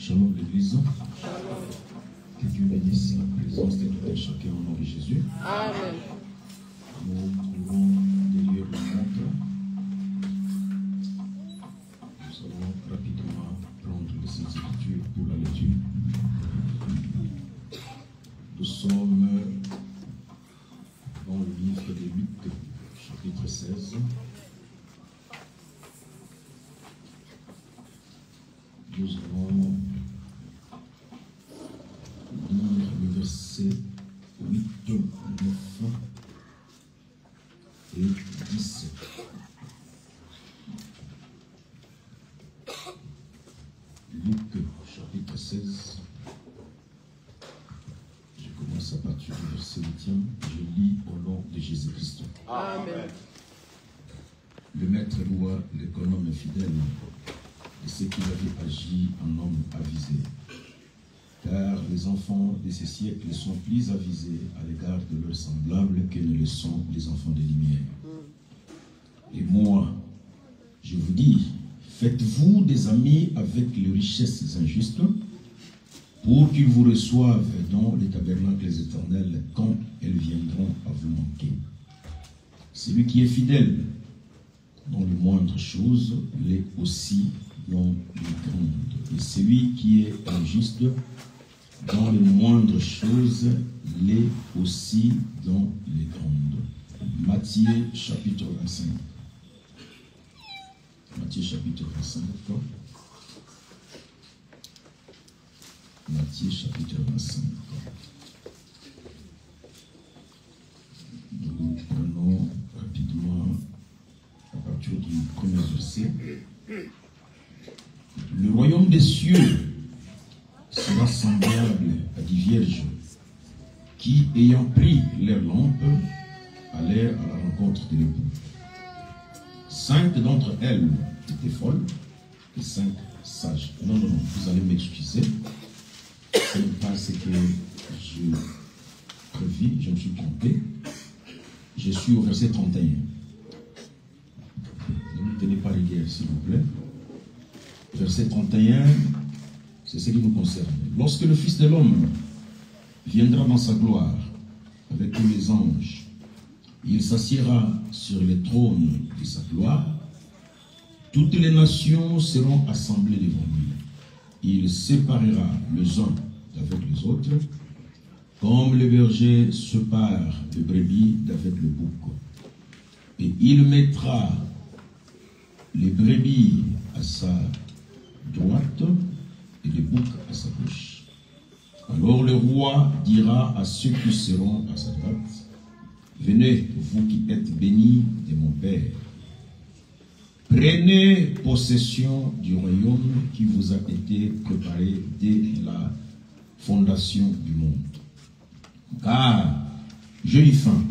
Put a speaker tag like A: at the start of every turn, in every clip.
A: Shalom l'Église. Que Dieu bénisse la présence de tout et chacun au nom de Jésus.
B: Amen.
A: Nous trouvons des lieux de montre. Nous allons rapidement prendre les Saintes Écritures pour la lecture. Nous sommes dans le livre de Luc, chapitre 16. Nous allons lire le verset 8, 9 et 17. Luc, chapitre 16. Je commence à partir du verset 8. Je lis au nom de Jésus-Christ.
B: Amen.
A: Le maître loua l'économe fidèle et ce qu'il avait agi en homme avisé. Car les enfants de ces siècles sont plus avisés à l'égard de leurs semblables que ne le sont les enfants des lumières. Et moi, je vous dis, faites-vous des amis avec les richesses injustes pour qu'ils vous reçoivent dans les tabernacles éternels quand elles viendront à vous manquer. Celui qui est fidèle dans les moindres choses l'est aussi dans les grandes. Et celui qui est injuste dans les moindres choses l'est aussi dans les grandes. Matthieu chapitre 25. Matthieu chapitre 25. Matthieu chapitre 25. Nous prenons rapidement à partir du premier verset. Le royaume des cieux sera semblable à des vierges qui, ayant pris leurs lampes, allèrent à la rencontre de l'époux. 5 d'entre elles étaient folles et 5 sages. Non, vous allez m'excuser. Ce n'est pas ce que je prévis, je me suis trompé. Je suis au verset 31. Ne me tenez pas rigueur, s'il vous plaît. Verset 31, c'est ce qui nous concerne. Lorsque le Fils de l'homme viendra dans sa gloire avec tous les anges, il s'assiera sur les trônes de sa gloire. Toutes les nations seront assemblées devant lui. Il séparera les uns d'avec les autres, comme le berger sépare les brebis d'avec le bouc. Et il mettra les brebis à sa droite et les boucs à sa gauche. Alors le roi dira à ceux qui seront à sa droite, venez, vous qui êtes bénis de mon Père, prenez possession du royaume qui vous a été préparé dès la fondation du monde. Car j'ai eu faim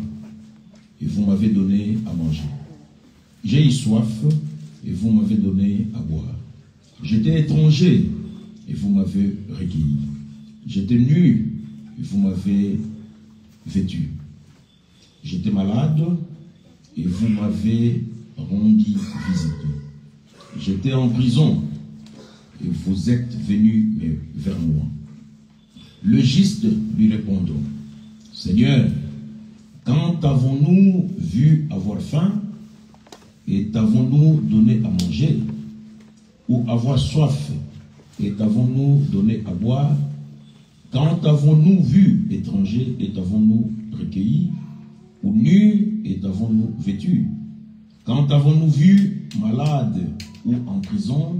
A: et vous m'avez donné à manger. J'ai eu soif et vous m'avez donné à boire. J'étais étranger et vous m'avez recueilli. J'étais nu et vous m'avez vêtu. J'étais malade et vous m'avez rendu visite. J'étais en prison et vous êtes venus vers moi. Le juste lui répondit, Seigneur, quand avons-nous vu avoir faim et t'avons-nous donné à manger, ou avoir soif et t'avons-nous donné à boire? Quand avons-nous vu étranger et t'avons-nous recueilli, ou nu et t'avons-nous vêtu? Quand avons-nous vu malade ou en prison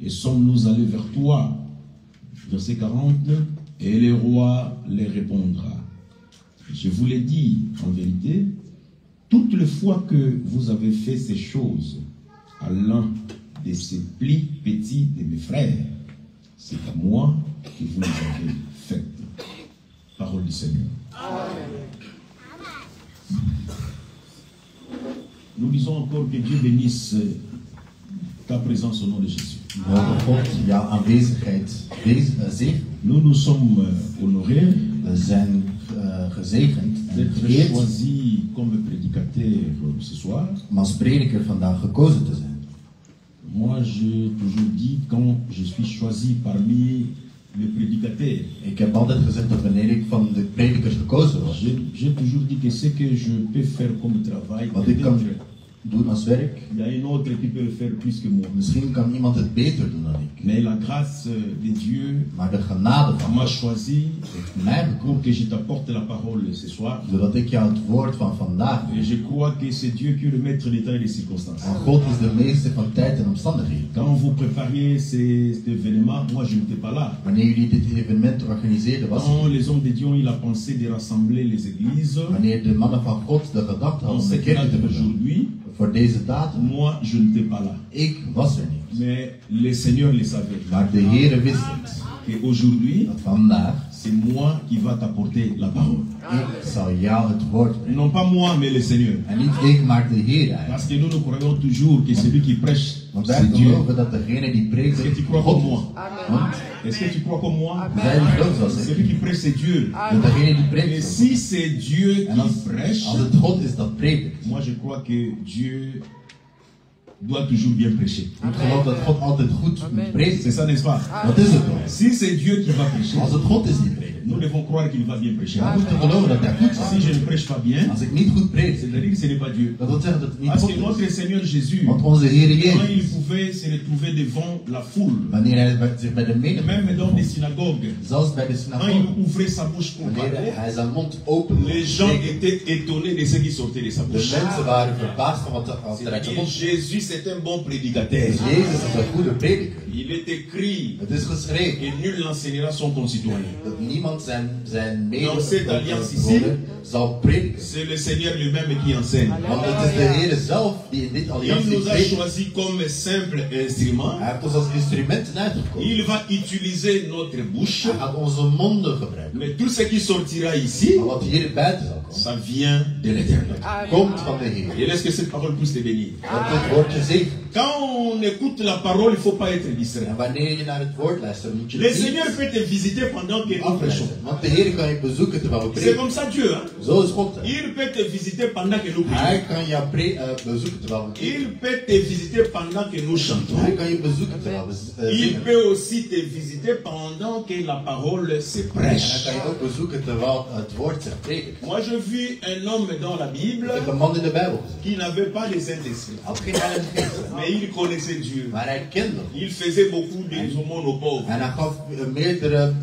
A: et sommes-nous allés vers toi? Verset 40, et le roi les répondra, je vous l'ai dit en vérité, toutes les fois que vous avez fait ces choses à l'un de ces plus petits de mes frères, c'est à moi que vous les avez faites. Parole du Seigneur.
B: Amen.
A: Nous disons encore que Dieu bénisse ta présence au nom de Jésus.
C: Mogen God jouw aanwezigheid zegenen.
A: Nous nous sommes honorés
C: We zijn gezegend en
A: d'être
C: geëerd
A: choisis comme prédicateur ce soir.
C: om als prediker vandaag gekozen te zijn.
A: Moi, j'ai toujours dit, quand je suis choisi parmi les prédicateurs,
C: Ik heb altijd gezegd dat wanneer ik van de predikers gekozen was,
A: j'ai toujours dit que ce que je peux faire comme travail,
C: wat ik kan
A: peut-être,
C: doen als werk,
A: il y a un autre qui peut le faire plus que moi.
C: misschien kan iemand het beter doen dan ik.
A: Mais la grâce de Dieu
C: Maar de genade van
A: m'a
C: God
A: choisi
C: heeft mij
A: pour
C: gekozen,
A: que je t'apporte la parole ce soir.
C: zodat ik jou het woord van vandaag
A: Et je crois que c'est Dieu qui est le maître des temps et des circonstances.
C: en God is de meester van tijd en omstandigheden.
A: Quand vous prépariez cet événement, moi je n'étais pas là.
C: Wanneer jullie dit evenement organiseerden, was
A: Quand les hommes de Dieu ont eu la pensée de rassembler les églises,
C: wanneer de mannen van God de gedachte
A: en
C: hadden om de
A: cette
C: kerk te
A: date
C: bezoeken
A: d'aujourd'hui,
C: voor deze datum,
A: moi je n'étais pas là.
C: ik was er niet.
A: Mais le Seigneur le savait.
C: Maar de Heere wist het.
A: Et aujourd'hui,
C: Dat vandaag,
A: c'est moi qui va t'apporter la parole.
C: ik zal jou het woord brengen.
A: Non pas moi, mais le Seigneur.
C: En niet ik, maar de Heer eigenlijk.
A: Parce que nous croyons toujours que celui qui prêche,
C: Want wij
A: c'est Dieu.
C: geloven dat degene die preekt,
A: Est-ce que tu crois
C: God
A: comme
C: is.
A: moi?
C: Want
A: Est-ce que tu crois comme moi?
C: zij die gelooft zoals ik.
A: Celui qui prêche, c'est Dieu.
C: Dat degene die
A: Et
C: preekt,
A: si c'est Dieu
C: en
A: qui
C: als
A: prêche,
C: het God is dat predikt.
A: moi je crois que Dieu doit toujours bien prêcher.
C: Ik geloof dat God altijd goed moet prediken.
A: C'est ça, n'est-ce pas?
C: Dat is het toch?
A: Si c'est Dieu qui va prêcher,
C: Als het God is die predikt,
A: nous devons croire qu'il va bien prêcher.
C: dan moeten we geloven dat hij goed
A: Si
C: is.
A: je ne prêche pas bien,
C: Als ik niet goed predik,
A: c'est-à-dire que ce n'est pas Dieu.
C: dat wil zeggen dat het niet
A: Parce
C: God
A: que notre
C: is.
A: Seigneur Jésus,
C: Want onze Heer
A: quand il
C: Jezus,
A: pouvait se retrouver devant la foule,
C: wanneer hij zich bij de menigte,
A: même dans des synagogues,
C: zelfs bij de
A: quand
C: synagoge,
A: il ouvrait sa bouche pour
C: wanneer
A: parler,
C: hij zijn mond opende,
A: les gens étaient étonnés de ce qui sortait de sa
C: de
A: bouche.
C: mensen waren verbaasd van wat er uit zijn
A: C'est-à-dire,
C: mond.
A: Jésus, c'est un bon prédicateur.
C: Jezus is een goede prediker.
A: Il est écrit
C: Het is geschreven
A: que nul n'enseignera son concitoyen.
C: dat niemand zijn
A: Dans cette alliance ici,
C: medebroeder zal prediken.
A: C'est le Seigneur lui-même qui enseigne.
C: Want het is de Heer zelf die in dit
A: Il
C: alliantie
A: nous a
C: predikt.
A: choisi comme simple instrument.
C: Hij heeft ons als instrumenten uitgekozen.
A: Il va utiliser notre bouche.
C: Hij gaat onze monden gebruiken.
A: Mais tout ce qui sortira ici,
C: Maar wat hier buiten zal komen,
A: ça vient de l'Éternel.
C: komt van de Heer.
A: Et laisse que cette parole puisse te bénir.
C: Dat dit woordje zegen.
A: Quand on écoute la parole, il ne faut pas être distrait.
C: En wanneer je naar het woord luistert, moet je
A: Le Seigneur peut te visiter pendant que nous prêchons.
C: afleiden. Want de Heer kan je bezoeken terwijl we
A: C'est
C: prediken.
A: comme ça Dieu. Hein?
C: Zo is God.
A: Il peut te visiter pendant que nous
C: Hij
A: prions.
C: kan jou bezoeken terwijl we prediken.
A: Il peut te visiter pendant que nous chantons.
C: Hij kan je bezoeken terwijl we
A: Il
C: zingen.
A: peut aussi te visiter pendant que la parole se
C: En hij
A: prêche.
C: kan je ook bezoeken terwijl het woord zich predikt.
A: Moi, je vis un homme dans la Bible
C: Ik heb een man in de Bijbel gezien.
A: qui n'avait pas les Saint-Esprit.
C: Hij had geen Heilige Geest,
A: Mais il connaissait Dieu.
C: maar hij kende hem.
A: Il faisait beaucoup des aumônes aux pauvres.
C: En hij gaf meerdere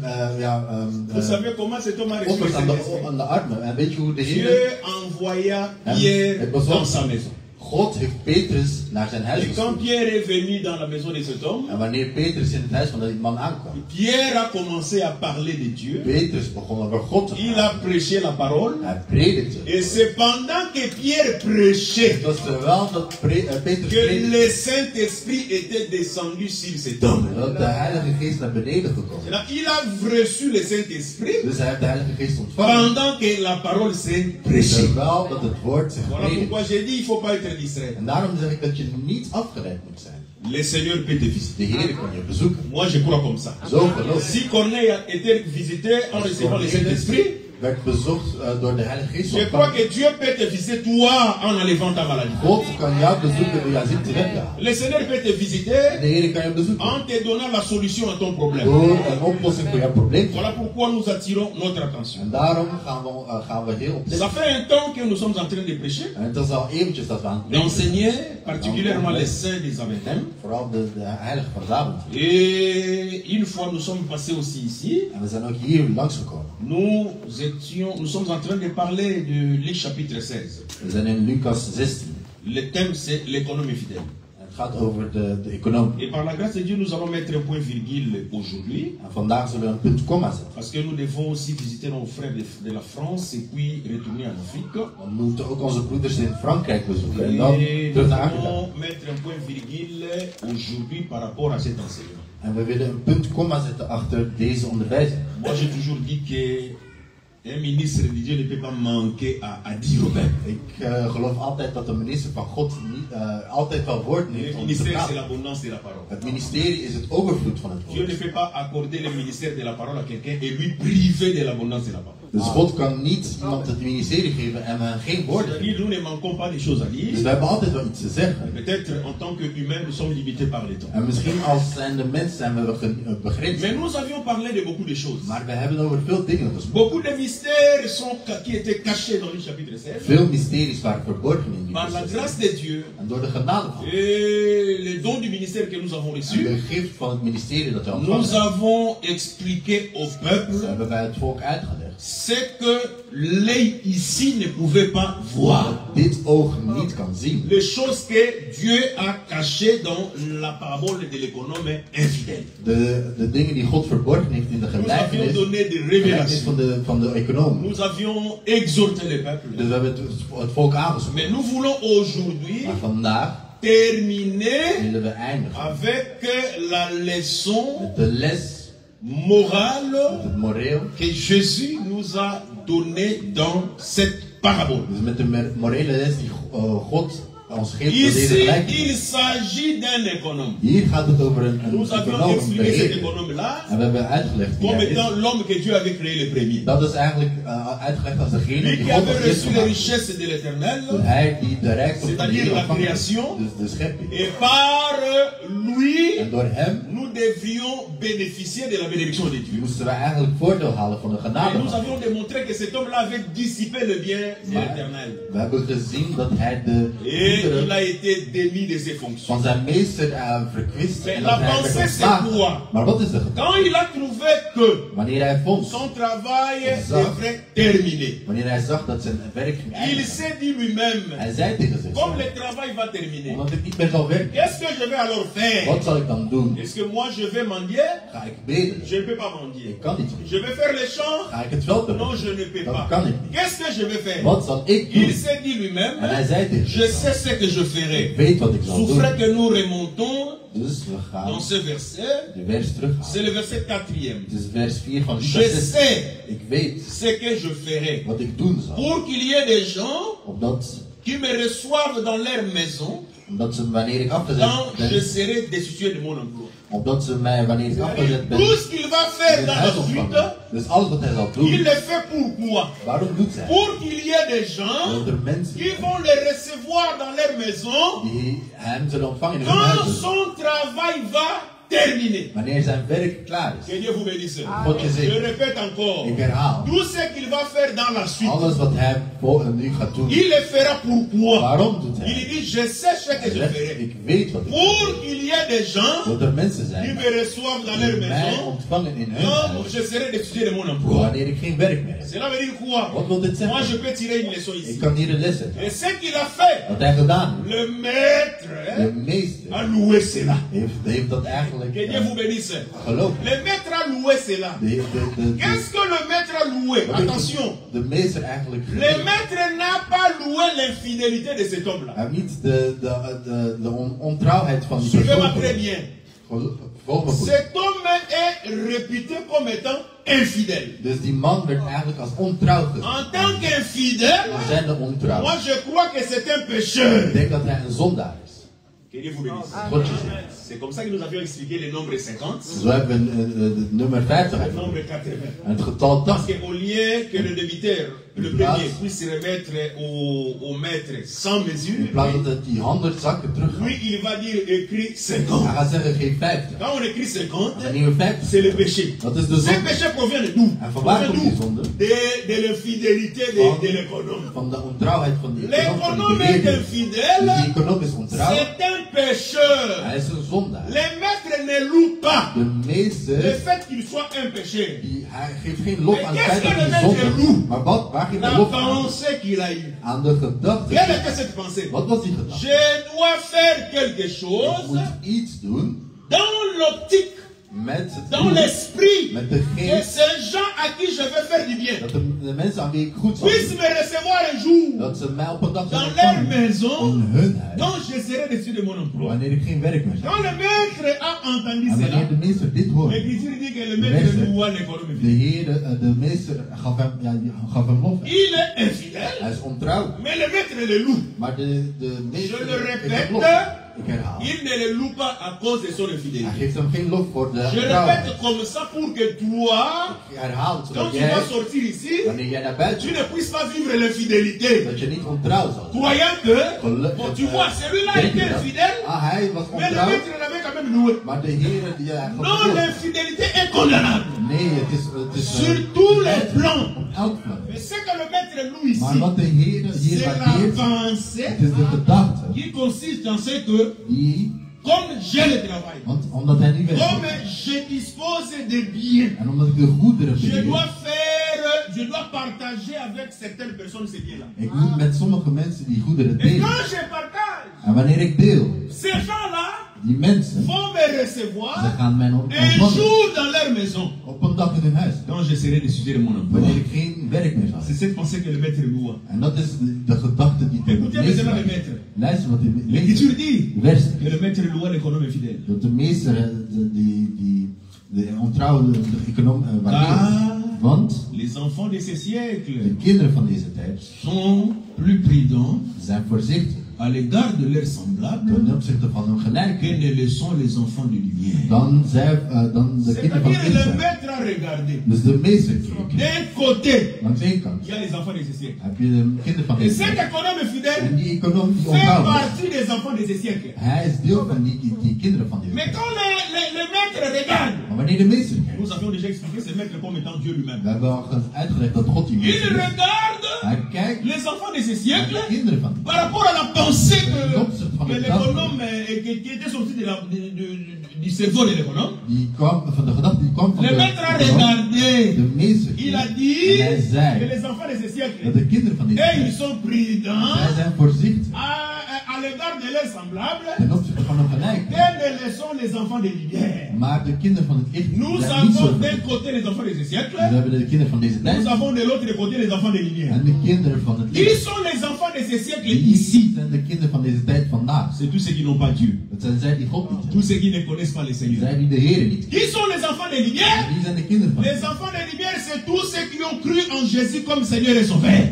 A: Vous savez comment cet homme a reçu le
C: offers
A: Saint-Esprit?
C: aan de armen. En weet je hoe de
A: Dieu
C: Heer...
A: envoya Pierre dans sa maison.
C: God heeft Petrus naar zijn huis
A: Et quand
C: gestuurd.
A: Pierre est venu dans la maison de cet homme,
C: En wanneer Petrus in het huis van die man aankwam,
A: Pierre a commencé à parler de Dieu.
C: Petrus begon over God te
A: Il
C: praten.
A: a prêché la parole.
C: Hij predikte.
A: Et c'est pendant que Pierre prêchait
C: Het was terwijl dat Petrus
A: que
C: predikte,
A: le Saint-Esprit était descendu sur cet homme.
C: dat de Heilige Geest naar beneden gekomen.
A: Et là, il a reçu le Saint-Esprit
C: Dus hij heeft de Heilige Geest ontvangen.
A: pendant que la parole s'est prêchée.
C: Terwijl dat het woord zich
A: Voilà
C: predikt.
A: pourquoi j'ai dit il ne faut pas être distrait.
C: En daarom zeg ik dat je niet afgeleid moet zijn.
A: Le Seigneur peut te visiter.
C: De Heer kan je bezoeken.
A: Moi, je crois comme ça.
C: Zo geloof.
A: Si Corneille a été visité en recevant le Saint-Esprit,
C: Werd bezocht door de Heilige Geest.
A: je crois que Dieu peut te visiter toi en enlevant ta maladie.
C: God kan jou bezoeken door jouw ziekte weg te halen.
A: Le Seigneur peut te visiter
C: De Heer kan je bezoeken
A: en te donnant la solution à ton problème.
C: door een oplossing voor jouw probleem.
A: Voilà pourquoi nous attirons notre attention.
C: En daarom gaan we heel opletten.
A: Ça fait un temps que nous sommes en train de prêcher,
C: En het is al eventjes dat we aan het
A: d'enseigner particulièrement les saints des Aventem.
C: vooral de heilige van Zabend.
A: Et une fois nous sommes passés aussi ici,
C: En we zijn ook hier langsgekomen.
A: nous sommes en train de parler de Luc chapitre 16.
C: We zijn in Lucas 16.
A: Le thème c'est l'économie fidèle.
C: En het gaat over de economie.
A: Et par la grâce de Dieu, nous allons mettre un point virgule aujourd'hui.
C: En vandaag zullen we een punt komma zetten.
A: Parce que nous devons aussi visiter nos frères de la France et puis retourner en Afrique.
C: We moeten ook onze broeders in Frankrijk bezoeken. En
A: Et
C: dan
A: nous
C: terug naar Afrika.
A: allons mettre un point virgule aujourd'hui par rapport à cet enseignement.
C: En we willen een punt komma zetten achter deze onderwijzing.
A: Moi, j'ai toujours dit que un ministre de Dieu ne peut pas manquer à dire au peuple.
C: Ik geloof altijd dat de minister van God niet, altijd wel woord neemt
A: Le
C: om te
A: ministère, c'est
C: praten.
A: l'abondance de la parole.
C: Het ministerie is het overvloed van het
A: Dieu ne
C: woord.
A: peut pas accorder le ministère de la parole à quelqu'un et lui priver de l'abondance de la parole.
C: Dus God kan niet iemand het ministerie geven en geen woorden geven.
A: C'est-à-dire, nous ne manquons pas des choses à
C: Dus
A: dire.
C: we hebben altijd wel iets te zeggen.
A: Peut-être en tant qu'humains, nous sommes limités par le temps.
C: En misschien als zijnde mens zijn we begrensd.
A: Mais nous avions parlé de beaucoup de choses.
C: Maar we hebben over veel dingen gesproken.
A: Beaucoup de mystères qui étaient cachés dans le chapitre 16.
C: Veel mysteries waren verborgen in die
A: Par la
C: Bijbel.
A: grâce de Dieu
C: En door de genade van God.
A: et les dons du ministère que nous avons
C: En
A: reçus,
C: de gift van het ministerie dat we ontvangen
A: nous
C: hebben.
A: avons expliqué au peuple
C: Hebben wij het volk uitgelegd.
A: ce que l'œil ici ne pouvait pas voir.
C: Dat dit oog niet kan zien.
A: Les choses que Dieu a cachées dans la parabole de l'économe infidèle.
C: De dingen die God verborgen heeft in de
A: Nous avions
C: gelijkenis.
A: donné des
C: Gelijkenis
A: révélations.
C: van de econoom.
A: Nous avions exhorté le peuple.
C: Dus we hebben het volk aangesproken.
A: Mais nous voulons aujourd'hui
C: Maar vandaag
A: terminer
C: willen we eindigen
A: avec la leçon
C: met de les,
A: morale
C: met het moreel.
A: que Jésus nous a donnée dans cette parabole.
C: Dus met de morele les die God ons geeft door deze
A: Ici,
C: gelijkenis.
A: il s'agit d'un économe.
C: Hier gaat het over een
A: Nous avions
C: econoom, een
A: expliqué cet
C: beheerder.
A: économe-là
C: En we hebben uitgelegd wie
A: comme
C: hij
A: étant
C: is.
A: l'homme que Dieu avait créé le premier.
C: Dat is eigenlijk uitgelegd als degene
A: Lui
C: die
A: qui
C: God
A: avait
C: als eerste
A: reçu les
C: gemaakt heeft.
A: richesses de l'éternel,
C: Hij die de rijkdom van de
A: c'est-à-dire
C: Heer
A: la
C: ontvangt heeft.
A: création.
C: Dus de schepping.
A: et par lui,
C: En door hem
A: nous devions bénéficier de la bénédiction de Dieu.
C: moesten we eigenlijk voordeel halen van de
A: Et
C: genade
A: nous
C: van
A: avions démontré que cet homme-là avait dissipé le bien de
C: Maar
A: l'éternel.
C: we hebben gezien dat hij de
A: Et il
C: goederen
A: a été démis de ses fonctions.
C: van zijn meester verkwist.
A: Mais
C: En
A: la
C: dat hij
A: pensée,
C: werd
A: c'est
C: ontslagen.
A: quoi?
C: Maar wat is de gedachte?
A: Quand il a trouvé que
C: Wanneer hij vond,
A: son travail
C: Exact.
A: devrait terminer,
C: wanneer hij zag dat zijn werk ging
A: il
C: eindigen,
A: s'est dit lui-même,
C: hij zei tegen zichzelf,
A: comme le travail va terminer,
C: omdat ik niet meer zal werken,
A: qu'est-ce que je vais alors faire?
C: wat zal ik dan doen?
A: Est-ce que moi je vais mendier?
C: Ga ik bedelen?
A: Je ne peux pas mendier.
C: Ik kan niet meer.
A: Je vais faire les champs?
C: Ga ik het veld
A: Non,
C: bewerken?
A: je ne peux
C: Dat
A: pas.
C: kan ik niet.
A: Qu'est-ce que je vais faire?
C: Wat zal ik doen?
A: Il s'est dit lui-même,
C: En hij zei tegen
A: je
C: zichzelf,
A: sais ce que je ferai.
C: ik weet wat ik zal
A: Souffrez
C: doen.
A: que nous remontons
C: Dus we gaan
A: dans ce verset.
C: de vers
A: C'est
C: terughalen.
A: le verset 4e.
C: Het is vers 4 van
A: Je
C: Lucas 6.
A: sais
C: Ik weet
A: ce que je ferai.
C: wat ik doen zal.
A: Pour qu'il y ait des gens
C: Opdat,
A: qui me reçoivent dans leur maison
C: omdat ze wanneer ik afgezet
A: quand je
C: ben,
A: serai destitué de mon emploi.
C: opdat ze mij wanneer ik afgezet ben,
A: Tout ce qu'il va faire
C: in
A: dans
C: huis
A: la
C: ontvangen.
A: suite,
C: Dus alles wat hij zal
A: il
C: doen,
A: le fait pourquoi?
C: waarom doet hij?
A: Pour qu'il y ait des gens
C: Dat er mensen
A: qui vont le recevoir dans leur maison
C: die hem zullen ontvangen in hun
A: quand
C: huizen,
A: son travail va terminer.
C: wanneer zijn werk klaar is.
A: Que Dieu vous bénisse.
C: God je
A: Je
C: zegt,
A: répète encore.
C: ik herhaal,
A: Tout ce qu'il va faire dans la suite,
C: alles wat hij nu gaat doen,
A: il le fera pourquoi?
C: waarom doet
A: Il
C: hij?
A: dit, je sais ce que
C: Hij
A: je
C: zegt,
A: ferai.
C: ik weet wat ik
A: Pour
C: doe.
A: qu'il y ait des gens
C: Dat er mensen
A: qui
C: zijn
A: me reçoivent dans leur
C: die mij
A: maison
C: ontvangen in hun
A: quand
C: huis,
A: je serai destitué de mon emploi.
C: wanneer ik geen werk meer heb.
A: Cela veut dire quoi?
C: Wat wil dit
A: Moi, je
C: zeggen?
A: peux tirer une leçon
C: Ik
A: ici.
C: kan hier een les hebben.
A: Et ce qu'il a fait,
C: Wat hij gedaan heeft,
A: le maître
C: de meester
A: a loué cela.
C: heeft dat eigenlijk
A: Que Dieu vous bénisse.
C: geloofd.
A: Le maître a loué cela. Qu'est-ce que le maître a loué? Attention.
C: De meester eigenlijk
A: Le
C: gegeven.
A: maître n'a pas loué l'infidélité de cet homme-là.
C: Hij heeft niet de ontrouwheid van die
A: Suivez-moi
C: persoon
A: très
C: geloofd.
A: bien.
C: Volg me goed.
A: Cet homme est réputé comme étant infidèle.
C: Dus die man werd eigenlijk als ontrouw gezien.
A: En tant qu'infidèle,
C: We zijn de ontrouw.
A: moi je crois que c'est un pécheur.
C: Ik denk dat hij een zondaar is.
A: Que Dieu vous bénisse.
C: God je zegt.
A: C'est comme ça que nous avions expliqué le nombre 50,
C: Zo hebben we het nummer 50
A: le nombre
C: uitgevoerd.
A: 80.
C: En het getal
A: Parce
C: 80.
A: qu'au lieu que le débiteur, le premier, puisse remettre au maître sans mesure,
C: In plaats dat het die 100 zakken terug gaat.
A: lui il va dire écrit 50.
C: Hij gaat zeggen geef 50.
A: Quand on écrit 50,
C: En wanneer we 50
A: c'est le péché.
C: dat is de
A: Ce
C: zonde.
A: péché provient de d'où?
C: En van waar
A: Provient
C: komt die
A: d'où?
C: zonde?
A: De l'infidélité de l'économe.
C: Van de ontrouwheid van die econoom, van die
A: L'économe est
C: beheerder.
A: infidèle,
C: Die econoom is ontrouw.
A: c'est un pécheur.
C: Hij is een zondaar.
A: Les maîtres ne louent pas
C: De
A: le
C: meester,
A: fait qu'il soit un pécheur.
C: hij geeft geen lof aan het
A: qu'est-ce
C: feit dat
A: que le
C: hij
A: maître
C: zonde
A: loue?
C: is. Maar waar geeft hij
A: La
C: lof aan?
A: pensée qu'il a eue.
C: Aan de gedachte.
A: Quelle était cette pensée?
C: Wat was die gedachte?
A: Je dois faire quelque
C: Ik
A: chose
C: moet iets doen
A: dans l'optique,
C: met het
A: dans
C: doel,
A: l'esprit,
C: met de
A: que
C: geest,
A: ces gens à qui je vais faire du bien
C: dat de mensen aan wie ik goed zal
A: puissent
C: doen,
A: me recevoir un jour
C: dat ze mij op een dag
A: dans
C: zullen
A: leur
C: ontvangen
A: maison
C: in hun huis,
A: dont je serai dessus de mon emploi.
C: wanneer ik geen werk meer heb.
A: Quand le maître a entendu
C: En
A: cela,
C: wanneer de meester dit hoort,
A: l'écriture dit que le maître loua l'économie.
C: de Heer, de meester gaf hem lof.
A: Il est infidèle,
C: Hij is ontrouw,
A: mais le maître le loue.
C: maar de
A: Je
C: meester
A: le
C: geeft hem
A: répète,
C: lof. Ik herhaal.
A: il ne le loue pas à cause de son
C: Hij
A: infidélité.
C: geeft hem geen lof voor de
A: Je
C: trouw.
A: répète comme ça pour que toi,
C: Ik herhaal het
A: quand
C: zodat
A: tu
C: jij,
A: vas sortir ici,
C: wanneer jij naar buiten
A: tu
C: gaat,
A: ne puisses pas vivre l'infidélité.
C: dat je niet ontrouw zal zijn.
A: Croyant que, bon, tu vois, celui-là était infidèle,
C: Ah, hij was
A: mais le
C: ontrouw,
A: maître l'avait quand même loué.
C: maar de Heer die hij
A: Non,
C: God bedoelt.
A: l'infidélité est condamnable.
C: Nee, het is
A: Sur tous les plans.
C: op elk vlak.
A: Mais ce que le maître loue
C: Maar
A: ici,
C: wat de Heer hier
A: c'est la
C: waardeert,
A: pensée
C: het is de gedachte
A: qui consiste en ce que,
C: die,
A: comme j'ai le travail,
C: want omdat hij nu werkt,
A: comme je dispose de biens,
C: en omdat ik de goederen
A: je
C: beheer,
A: je dois partager avec certaines personnes ces biens-là.
C: ik moet met sommige mensen die goederen
A: Et
C: delen.
A: quand je partage,
C: En wanneer ik deel,
A: ces gens-là
C: die mensen,
A: vont me
C: ze
A: recevoir
C: gaan mij
A: un
C: ontvangen
A: jour dans leur maison.
C: op een dag in hun huis.
A: Quand j'essaierai de suivre mon emploi.
C: Wanneer ik geen werk meer zal
A: C'est
C: hebben.
A: cette pensée que le maître loue.
C: En dat is de gedachte die de
A: Écoutez
C: meester
A: maintenant le
C: heeft.
A: maître.
C: Luister wat de
A: L'Écriture
C: meester,
A: dit
C: de vers,
A: que le maître loue l'économe infidèle.
C: dat de meester de ontrouwe de econoom waardeert. Want
A: Les enfants de ces
C: de
A: siècles
C: kinderen van deze tijd
A: sont plus prudents
C: zijn voorzichtig
A: à l'égard de leurs semblables
C: ten opzichte van hun
A: que
C: gelijken
A: ne le sont les enfants de lumière.
C: dan de kinderen van
A: C'est-à-dire
C: licht
A: le
C: zijn.
A: maître a regardé.
C: Dus de meester keek.
A: D'un côté,
C: Langs één kant
A: il y a les enfants de ces siècles.
C: heb je de kinderen van
A: Et
C: deze
A: cet
C: tijd.
A: économe
C: En
A: fidèle
C: die econoom die
A: fait
C: ontrouwt is.
A: partie des enfants de ces siècles.
C: Hij is deel van die kinderen van deze
A: Mais
C: tijd.
A: quand le maître regarde,
C: Maar wanneer de meester kijkt,
A: nous avions déjà expliqué ce maître comme étant Dieu
C: we
A: lui-même.
C: hebben al uitgelegd dat God die
A: Il
C: meester is.
A: regarde
C: Hij kijkt
A: les enfants de ces
C: naar
A: siècles
C: de kinderen van die
A: par rapport à la pensée que
C: de
A: l'économe, qui était sorti du cerveau de l'économe.
C: die kwam van de gedachte die kwam van
A: Le maître a
C: de
A: regardé.
C: meester.
A: Il a
C: En
A: dit
C: hij
A: que
C: zei
A: les enfants de ces
C: dat
A: siècles,
C: de kinderen van deze
A: et ils
C: tijd,
A: sont prudents
C: zij zijn voorzichtig
A: à l'égard de leurs semblables,
C: ten opzichte van hun gelijk.
A: et ne le sont les enfants de lumière.
C: Maar de kinderen van het licht
A: Nous
C: zijn niet zo
A: avons d'un
C: voorzichtig.
A: côté les enfants de ces
C: We
A: siècles,
C: hebben de kinderen van deze
A: nous
C: tijd
A: avons de l'autre côté les enfants de lumière.
C: en de kinderen van het
A: Qui
C: licht.
A: sont les enfants de ces siècles
C: Die
A: ici?
C: zijn de kinderen van deze tijd vandaag.
A: C'est tous ceux qui n'ont pas Dieu.
C: Dat zijn zij die God niet
A: Tous
C: hebben.
A: ceux qui ne connaissent pas le Seigneur.
C: Zij die de Heer niet kennen.
A: Qui sont les enfants de lumière?
C: Die zijn de kinderen van
A: Les enfants de lumière, c'est tous ceux qui ont cru en Jésus comme Seigneur et Sauveur.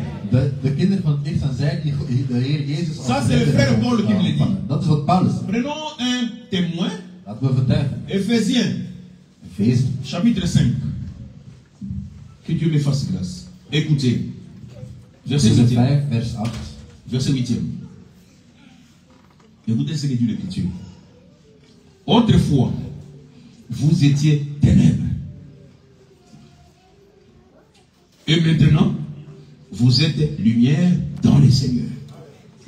C: de kinderen van het licht zijn zij die de Heer Jezus als
A: Ça, c'est le
C: redder
A: frère
C: hebben
A: Paul qui me l'a dit.
C: ontvangen. Dat is wat Paulus zegt.
A: Prenons un témoin.
C: Laten we getuigen.
A: Éphésiens,
C: Efeze,
A: chapitre 5. Que Dieu me fasse grâce. Écoutez. Verset 8.
C: 5, vers 8.
A: Verset 8. Écoutez ce que dit l'Écriture. Autrefois, vous étiez ténèbres. Et maintenant, vous êtes lumière dans le Seigneur.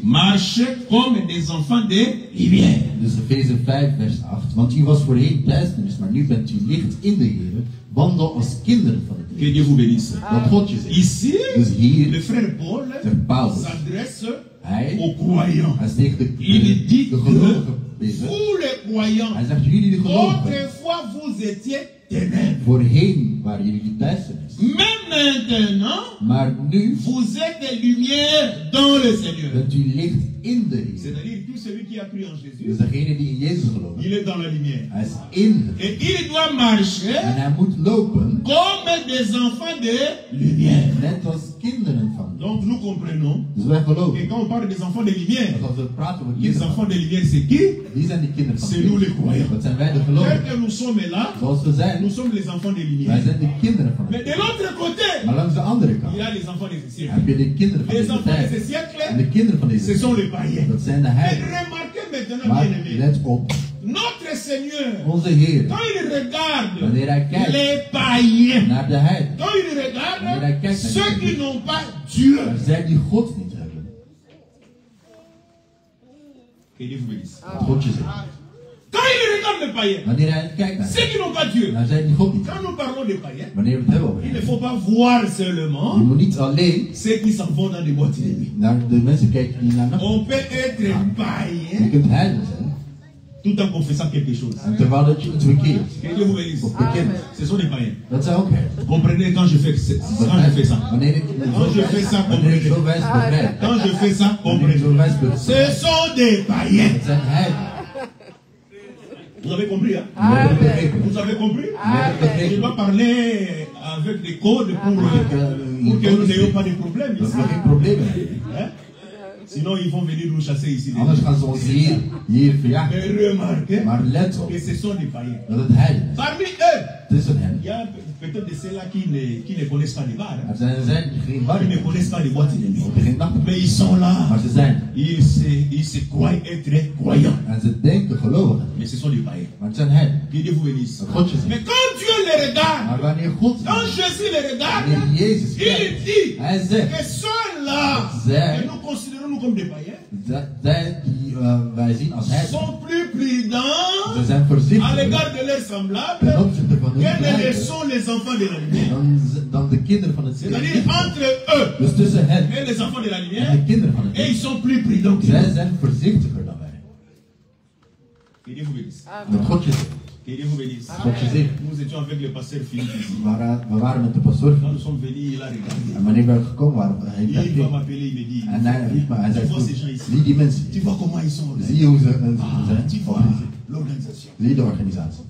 A: Marchez comme des enfants de lumière.
C: Dus Efeze 5, vers 8. Want u was voorheen duisternis, maar nu bent u licht in de Heer. Wandel als kinderen van het
A: Que
C: licht.
A: Dieu vous bénisse.
C: Dat God je zegt.
A: Ici,
C: Dus hier,
A: le frère Paul
C: Paulus.
A: s'adresse
C: hij,
A: aux croyants.
C: hij is tegen
A: Il dit
C: de
A: que
C: gelovigen bezig.
A: vous les croyants,
C: Hij zegt, jullie de gelovigen,
A: autrefois vous étiez ténèbres.
C: voorheen waren jullie duisternis.
A: Mais maintenant,
C: Maar nu
A: vous êtes lumière dans le Seigneur.
C: bent u licht in de Heer.
A: C'est-à-dire tout celui qui a cru en
C: Dus
A: Jésus,
C: degene die in Jezus gelooft,
A: il est dans la lumière.
C: hij is in de Heer.
A: Et il doit marcher
C: En hij moet lopen
A: comme des enfants de lumière.
C: net als kinderen van de Heer.
A: Donc nous comprenons
C: Dus wij
A: que
C: geloven.
A: quand on parle des enfants de lumière,
C: Dat als we praten over
A: les
C: kinderen van
A: enfants de lumière c'est qui?
C: wie zijn die kinderen van de
A: C'est nous les
C: Heer?
A: croyants.
C: Dat zijn wij de
A: Tel
C: gelovigen.
A: que nous sommes là,
C: Zoals we zijn,
A: nous sommes les enfants de
C: wij
A: lumière.
C: zijn de kinderen van de
A: Mais
C: Heer.
A: de l'autre côté,
C: Maar langs de andere
A: il
C: kant
A: y a les enfants de ce siècle.
C: heb je de kinderen van
A: Les
C: deze
A: enfants de ce
C: tijd. En
A: siècle,
C: de kinderen van deze
A: ce sont
C: tijd,
A: les païens.
C: dat zijn de
A: Et
C: heidenen.
A: remarquez maintenant,
C: Maar
A: bien-aimés,
C: let op,
A: notre Seigneur,
C: onze Heer,
A: quand il regarde
C: wanneer hij kijkt
A: les païens,
C: naar de heidenen,
A: quand il regarde
C: Kijk,
A: ceux qui n'ont pas Dieu,
C: maar zij die God niet hebben,
A: que Dieu vous bénisse.
C: dat God je zegt.
A: Quand il regarde les païens,
C: Wanneer hij kijkt naar
A: ceux qui n'ont pas Dieu,
C: naar zij die God niet
A: quand
C: hebben,
A: nous parlons des païens,
C: wanneer we het hebben over
A: il ne
C: hen,
A: faut pas voir
C: je
A: seulement
C: moet niet alleen
A: ceux qui s'en vont dans des boîtes de nuit.
C: naar de mensen kijken die naar nacht.
A: On peut être
C: Je
A: païen
C: kunt heiden zijn,
A: tout en confessant quelque chose.
C: en terwijl dat je iets verkeert
A: Que Dieu vous bénisse.
C: of bekent.
A: Ce sont des païens.
C: Dat zijn ook heiden.
A: Comprenez quand je fais ça.
C: Wanneer ik
A: Quand je fais ça,
C: wanneer ik zo
A: comprenez.
C: wijs begrijp,
A: Quand je fais ça,
C: wanneer ik
A: comprenez.
C: zo wijs
A: Ce
C: begrijp,
A: sont des païens.
C: dat zijn heiden.
A: Vous avez compris, hein?
C: We hebben het begrepen.
A: Vous avez compris?
C: We hebben het
A: Je
C: begrepen.
A: dois parler avec des codes pour que nous n'ayons pas de problèmes
C: Dat
A: ici.
C: we geen probleem hebben.
A: Hein? Sinon, ils vont venir nous chasser ici.
C: Anders gaan ze ons hier verjagen.
A: Mais remarquez
C: Maar let op
A: que ce sont des païens.
C: dat het heiden is.
A: Parmi eux,
C: Tussen hen.
A: il y a peut-être de ceux-là qui ne connaissent pas les bars.
C: Er zijn geen
A: Qui
C: warren.
A: ne connaissent pas les boîtes de nuit.
C: Geen nachten.
A: Mais ils sont là.
C: Maar ze zijn.
A: Ils se croient être croyants.
C: En ze denken gelovigen.
A: Mais ce sont des païens.
C: Maar het zijn hen.
A: Que Dieu vous bénisse.
C: Dat God je zegt.
A: Mais quand Dieu les regarde,
C: Maar wanneer God
A: quand Jésus les regarde,
C: wanneer Jezus
A: il
C: kijkt,
A: dit
C: hij zegt
A: que ceux-là,
C: Zij-
A: que nous considérons nous comme des païens,
C: zij die wij zien als heiden.
A: sont plus prudents
C: Ze zijn
A: à
C: voorzichtiger
A: l'égard de leurs
C: ten
A: semblables
C: opzichte van hun
A: que ne le
C: gelijken
A: sont les enfants de la lumière.
C: dan de kinderen van het
A: C'est-à-dire
C: licht.
A: entre eux
C: Dus tussen hen
A: et les enfants de la
C: en
A: lumière,
C: de kinderen van het
A: et ils
C: licht.
A: sont plus prudents que
C: Zij
A: nous.
C: zijn voorzichtiger dan wij.
A: Que Dieu vous bénisse.
C: Dat God je zegt.
A: Que Dieu vous bénisse.
C: God je zegt.
A: Nous étions avec le pasteur Philippe ici.
C: We waren met de pastoor.
A: Quand nous sommes venus, il a regardé.
C: En wanneer we gekomen waren, heeft hij
A: Il va
C: gekeken.
A: m'appeler, il me dit,
C: En hij riep me, hij
A: tu
C: zei,
A: vois ces gens ici.
C: zie die mensen
A: Tu
C: hier.
A: vois comment ils sont
C: Zie je hoe ze
A: tu
C: zijn
A: vois
C: georganiseerd.
A: l'organisation.
C: Zie je de organisatie.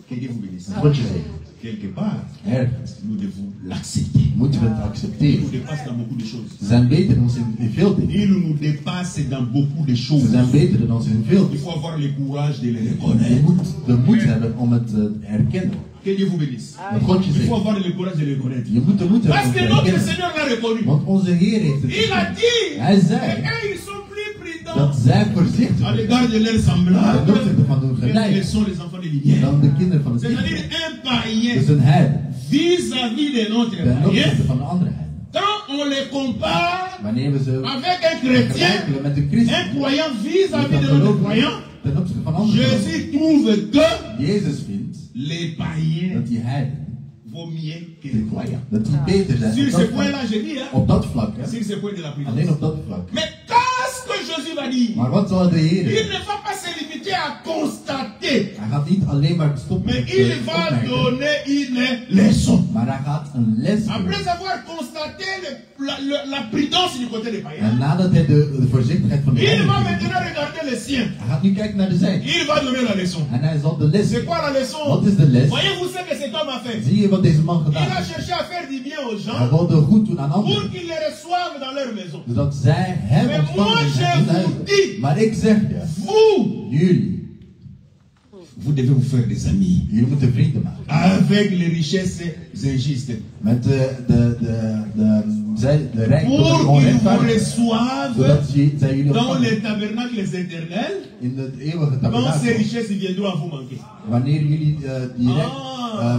A: Que Dieu vous bénisse.
C: God je zegt.
A: Quelque part,
C: Ergens
A: nous devons l'accepter.
C: moeten we het
A: Il nous
C: accepteren.
A: dépasse dans beaucoup de choses.
C: Ze zijn beter dan ons in veel dingen.
A: Il nous dépasse dans beaucoup de
C: Ze
A: choses.
C: zijn beter dan ons in veel
A: Il
C: dingen.
A: faut avoir le courage de les
C: Je
A: reconnaître.
C: moet de moed hebben om het te erkennen.
A: Que Dieu vous bénisse.
C: Dat God je
A: Il faut
C: zegt.
A: avoir le courage de les reconnaître.
C: Je moet de moed hebben
A: Parce
C: om te
A: que notre
C: erkennen.
A: Seigneur l'a reconnu.
C: Want onze Heer heeft het
A: Il a
C: gezegd.
A: dit
C: Hij
A: que
C: zei
A: eux, ils sont plus
C: dat
A: prudents
C: zij
A: à
C: voorzichtig
A: l'égard de leurs
C: ten
A: semblables
C: opzichte van hun
A: que ne
C: gelijk
A: sont les enfants de lumière.
C: dan de kinderen van het
A: C'est-à-dire
C: licht.
A: un païen
C: Dus een heiden
A: vis-à-vis de notre
C: ten
A: païen,
C: opzichte van de andere heiden.
A: quand on les compare
C: Wanneer we ze
A: avec un chrétien,
C: vergelijken met de christen,
A: un croyant vis-à-vis
C: met
A: de
C: een
A: notre
C: gelovige
A: croyant,
C: ten opzichte van andere gelovigen.
A: Jésus trouve que
C: Jezus vindt
A: les païens
C: dat die heiden,
A: vaut mieux que les croyants.
C: dat die beter zijn
A: Sur
C: op
A: ce
C: dat
A: point-là,
C: vlak.
A: je dis, hein,
C: Op dat vlak, hè?
A: sur ce point de la
C: Alleen
A: prudence.
C: op dat vlak.
A: Mais qu'est-ce que Jésus va dire?
C: Maar wat zal de Heer
A: Il
C: doen?
A: ne va pas se limiter à constater,
C: Hij gaat niet alleen maar stoppen
A: mais
C: met
A: il
C: de
A: va
C: opmerking,
A: donner une leçon.
C: maar hij gaat een les
A: Après
C: geven.
A: avoir constaté la prudence du côté des
C: En
A: païens,
C: nadat hij de voorzichtigheid van de
A: il
C: heiden
A: va
C: heeft
A: maintenant regarder les siens.
C: hij gaat nu kijken naar de zijde.
A: Il va donner la leçon.
C: En hij zal de les
A: C'est
C: geven.
A: quoi la leçon?
C: Wat is de les?
A: Voyez-vous ce que cet homme a fait?
C: Zie je wat deze man
A: Il
C: gedaan
A: a
C: heeft?
A: cherché à faire du bien aux
C: Hij
A: gens
C: wilde goed doen aan
A: pour
C: anderen.
A: qu'ils les reçoivent dans leur maison.
C: Zodat zij hem
A: Mais
C: ontvangen
A: moi,
C: in
A: je
C: hun
A: vous
C: huis.
A: dis,
C: Maar ik zeg je,
A: Vous,
C: jullie
A: vous devez vous faire des amis
C: moeten vrienden maken.
A: avec les richesses injustes
C: Met de rijkdom
A: pour qu'ils vous
C: onrechtvaardig.
A: reçoivent
C: Zodat zij jullie
A: dans
C: ontvangen
A: les tabernacles éternels
C: in het eeuwige
A: quand ces
C: tabernakel.
A: richesses viendront à vous manquer.
C: Wanneer jullie direct
A: Ah.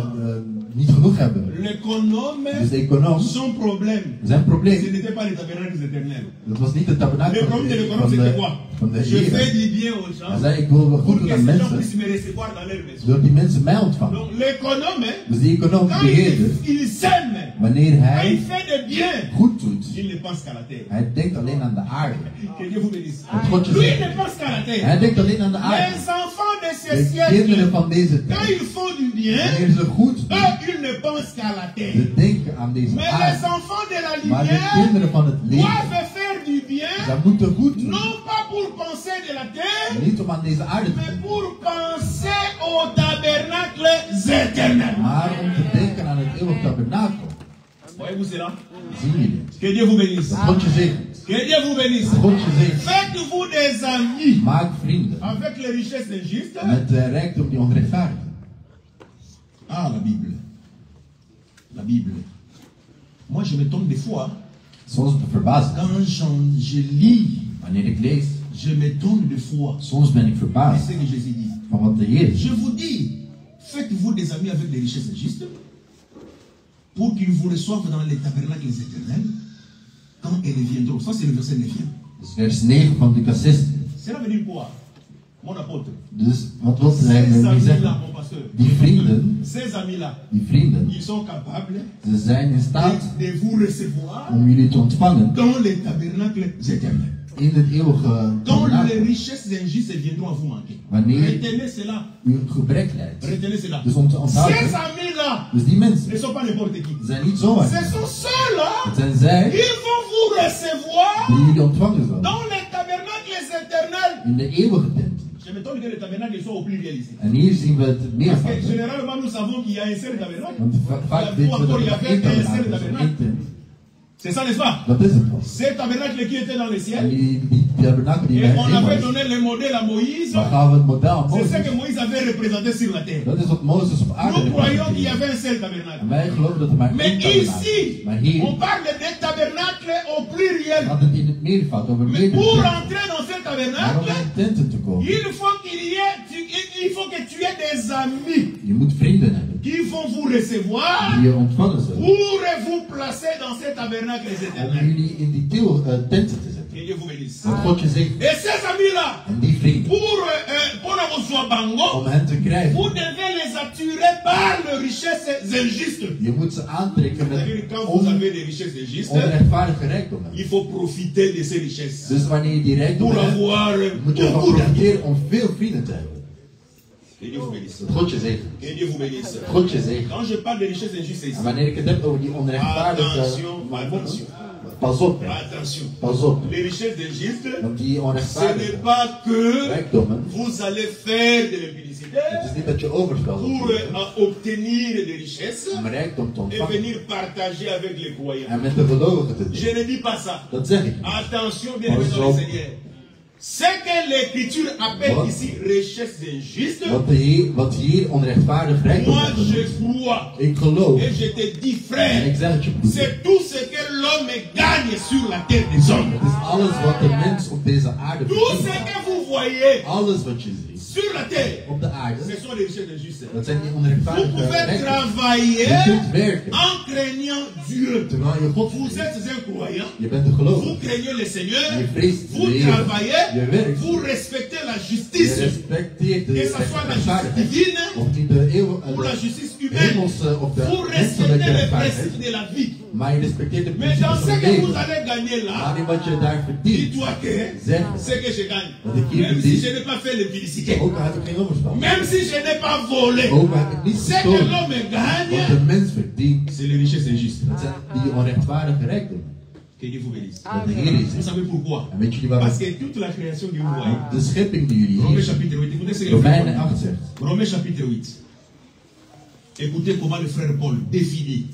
C: niet genoeg hebben.
A: L'économe,
C: Dus de econoom,
A: son problème,
C: zijn
A: ce
C: probleem,
A: n'était pas les tabernacles éternels.
C: dat was niet het
A: Le
C: tabernakel
A: problème de l'économe, c'était quoi?
C: van de
A: Je fais
C: Heer.
A: du bien aux
C: Hij
A: gens
C: zei, ik wil
A: pour
C: goed
A: que
C: doen
A: ces
C: aan
A: gens
C: mensen,
A: puissent me recevoir dans leur maison.
C: zodat die mensen mij ontvangen.
A: Donc l'économe,
C: Dus die econoom,
A: quand
C: de beheerder,
A: il sème,
C: wanneer
A: quand il
C: hij
A: fait de bien,
C: goed doet,
A: il ne pense qu'à la terre.
C: hij denkt alleen aan de aarde.
A: Que Dieu vous bénisse.
C: Dat God je
A: Lui, il
C: zegt.
A: ne pense qu'à la terre.
C: Hij denkt alleen aan de aarde.
A: Les enfants de ce
C: De kinderen
A: siècle,
C: van deze
A: quand
C: tijd,
A: ils font du bien,
C: wanneer ze goed doen,
A: eux, ils ne pensent qu'à la terre.
C: ze denken aan deze
A: Mais les
C: aarde.
A: enfants de la
C: Maar de
A: lumière
C: kinderen van het licht,
A: doivent faire du bien,
C: zij moeten goed doen.
A: non pas pour penser de la terre,
C: Niet om aan deze aarde te
A: mais
C: denken,
A: pour penser au tabernacle éternel.
C: maar om te denken aan het eeuwig tabernakel.
A: Voyez-vous cela?
C: Zien jullie?
A: Que Dieu vous bénisse.
C: Dat God je zegent.
A: Que Dieu vous bénisse.
C: Dat God je zegent.
A: Faites-vous des amis
C: Maak vrienden
A: avec les richesses injustes.
C: met de rijkdom die onrechtvaardig is.
A: Ah, la Bible. La Bible. Moi, je me tombe des fois.
C: Soms verbaas ik.
A: Quand je lis,
C: Wanneer ik lees,
A: je me tombe des fois.
C: soms ben ik
A: C'est
C: verbaasd
A: ce que Jésus dit.
C: van wat de Heer
A: Je
C: zegt.
A: vous dis, faites-vous des amis avec les richesses injustes pour qu'ils vous reçoivent dans les tabernacles éternels quand elles viendront. Ça, c'est le verset 9.
C: Dus vers 9 van Lucas 16.
A: Cela veut dire quoi? Mon apôtre.
C: Dus wat wil hij
A: Ces
C: nu
A: amis-là,
C: zeggen?
A: mon pasteur.
C: Die vrienden,
A: Ces amis-là,
C: ils
A: sont capables
C: ze zijn in staat
A: de vous recevoir
C: om jullie te ontvangen
A: dans les tabernacles éternels.
C: in het eeuwige
A: Quand les
C: tabernakel.
A: richesses injustes viendront à vous manquer.
C: Wanneer
A: Retenez cela.
C: u een gebrek leidt.
A: Retenez cela.
C: Dus om te
A: Ces
C: onthouden,
A: amis-là
C: dus die mensen,
A: ne sont pas n'importe qui.
C: zijn niet zomaar.
A: Ce sont ceux-là
C: Het zijn zij
A: qui vont vous recevoir
C: die jullie ontvangen zullen
A: dans les tabernacles éternels.
C: in de eeuwige tent.
A: Je m'étonne que les tabernacles soient au pluriel ici.
C: En hier zien we het
A: Parce que
C: meervoud.
A: généralement nous savons qu'il y a un seul tabernacle.
C: Want vaak weten we dat er nog één tabernakel is, één tent.
A: C'est ça, n'est-ce pas?
C: Dat is het toch.
A: C'est tabernacle qui était dans le
C: En
A: ciel.
C: die tabernakel die
A: Et
C: bij
A: on
C: het
A: avait
C: hemel
A: donné le modèle à Moïse.
C: is, maar gaan we het model aan
A: C'est ce
C: Mozes.
A: que Moïse avait représenté sur la terre.
C: Dat is wat Mozes op aarde
A: Nous croyons qu'il y
C: representeerde.
A: avait un seul
C: En
A: tabernacle.
C: wij geloven dat er maar
A: Mais
C: één tabernakel
A: ici,
C: is. Maar hier
A: on parle des tabernacles au pluriel.
C: gaat het in het meervoud over
A: Mais
C: meerdere
A: pour
C: tenten.
A: entrer dans ce
C: Maar om
A: tabernacle,
C: in tenten te komen,
A: il faut il faut que tu aies des amis
C: je moet vrienden hebben
A: qui vont vous recevoir
C: die je ontvangen zullen.
A: pour vous placer dans ce tabernacle
C: Om
A: éternel.
C: jullie in die tenten te zetten.
A: Que Dieu vous bénisse.
C: Dat God je zegt.
A: Et ces amis-là,
C: En die vrienden,
A: pour avoir bango,
C: om hen te krijgen,
A: vous devez les attirer par les richesses injustes.
C: je moet ze aantrekken
A: C'est-à-dire
C: met
A: quand vous avez des richesses injustes,
C: onrechtvaardige rijkdommen.
A: il faut profiter de ces richesses
C: Dus wanneer je die rijkdom
A: pour
C: hebt,
A: avoir
C: moet je ervan
A: beaucoup d'amis.
C: profiteren om veel vrienden te hebben.
A: Que Dieu vous bénisse.
C: Dat God je zegt.
A: Que Dieu vous bénisse.
C: Dat God je zegt.
A: Quand je parle de richesses injustes ici,
C: En wanneer ik het heb over die onrechtvaardige
A: attention, attention,
C: pas op, hè.
A: attention.
C: Pas op.
A: Les richesses injustes,
C: Want die
A: ce n'est
C: onrechtvaardige
A: pas que
C: rijkdommen,
A: vous allez faire de l'impublicité
C: het is niet dat je overspel
A: pour
C: doet
A: obtenir des richesses
C: om rijkdom te
A: et
C: ontvangen
A: venir partager avec les croyants.
C: en met de gelovigen te
A: Je
C: delen.
A: ne dis pas ça.
C: Dat zeg ik niet.
A: Attention, bien aimé dans le Seigneur. Ce que l'Écriture appelle
C: Wat?
A: ici richesse injuste,
C: Wat hier onrechtvaardig rijkdom
A: moi
C: is.
A: je crois
C: Ik geloof
A: et je te dis,
C: en
A: frère,
C: ik zeg het je broeder.
A: c'est tout ce que l'homme gagne sur la terre des hommes.
C: Het is alles wat de mens op deze aarde
A: Tout ce
C: verdient.
A: que vous voyez
C: Alles wat je ziet
A: sur la terre,
C: op de aarde,
A: ce sont les richesses injustes.
C: dat zijn die
A: Vous
C: onrechtvaardige
A: pouvez
C: rijkdommen.
A: travailler
C: Je kunt werken
A: en craignant Dieu.
C: terwijl je God
A: Vous
C: vreest.
A: êtes un croyant,
C: Je bent een
A: vous
C: gelovige.
A: craignez le Seigneur,
C: Je vreest de
A: vous
C: Heer.
A: travaillez,
C: Je werkt.
A: vous respectez la
C: Je
A: justice,
C: respecteert de
A: que ce soit la justice
C: rechtvaardigheid.
A: divine
C: Of niet de
A: ou la
C: de
A: justice humaine.
C: hemelse of de
A: Vous
C: menselijke
A: respectez les
C: rechtvaardigheid.
A: principes de la vie.
C: Maar je respecteert de
A: Mais dans
C: principes
A: ce
C: van het
A: que vous
C: leven.
A: allez gagner
C: Maar
A: là,
C: in wat je daar verdient,
A: dis-toi que
C: zeg
A: ce que je gagne,
C: dat ik hier
A: même si
C: verdien,
A: je n'ai pas fait l'impudicité,
C: ook al heb ik geen overspel.
A: même si je n'ai pas volé,
C: Ook al heb ik niet
A: ce que
C: gestolen.
A: l'homme
C: Wat de
A: gagne,
C: mens verdient,
A: c'est les richesses injustes.
C: dat zijn die onrechtvaardige rijkdommen.
A: Que Dieu vous bénisse.
C: Dat de Heer is.
A: Vous savez pourquoi?
C: En weet jullie waarom?
A: Parce que toute la création que vous voyez,
C: De schepping die jullie
A: Romains
C: hier,
A: chapitre 8, écoutez ce que le
C: Romeinen
A: frère
C: 8 zegt.
A: Paul, Romains chapitre 8. Écoutez comment le frère Paul définit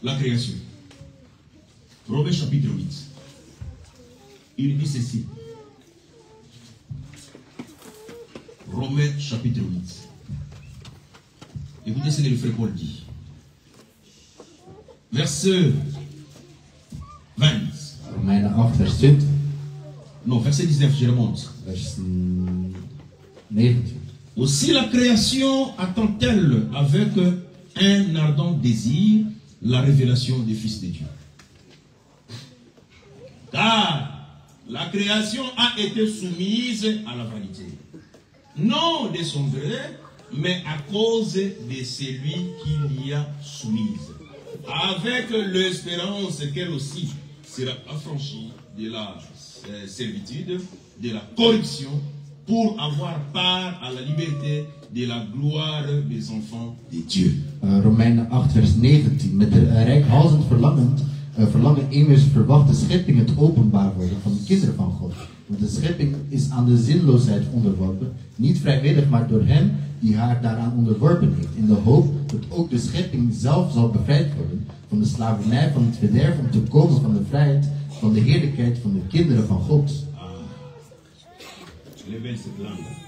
A: la création. Romains chapitre 8. Il dit ceci. Romains chapitre 8. Écoutez ce que le frère Paul dit. Verset 20.
C: Romeinen 8 vers 20,
A: Non, verset 19, je remonte.
C: vers 19.
A: Aussi la création attend-elle avec un ardent désir la révélation des fils de Dieu. Car la création a été soumise à la vanité. Non de son gré, mais à cause de celui qui l'y a soumise. Avec l'espérance qu'elle aussi sera affranchie de la servitude, de la corruption, pour avoir part à la liberté de la gloire des enfants de Dieu.
C: Romeinen 8 vers 19. Met de reikhalzend verlangen immers verwacht de schepping het openbaar worden van de kinderen van God. Want de schepping is aan de zinloosheid onderworpen, niet vrijwillig, maar door hem die haar daaraan onderworpen heeft, in de hoop dat ook de schepping zelf zal bevrijd worden van de slavernij van het verderf, om te komen van de vrijheid van de heerlijkheid van de kinderen van God.
A: Les belles se plaignent.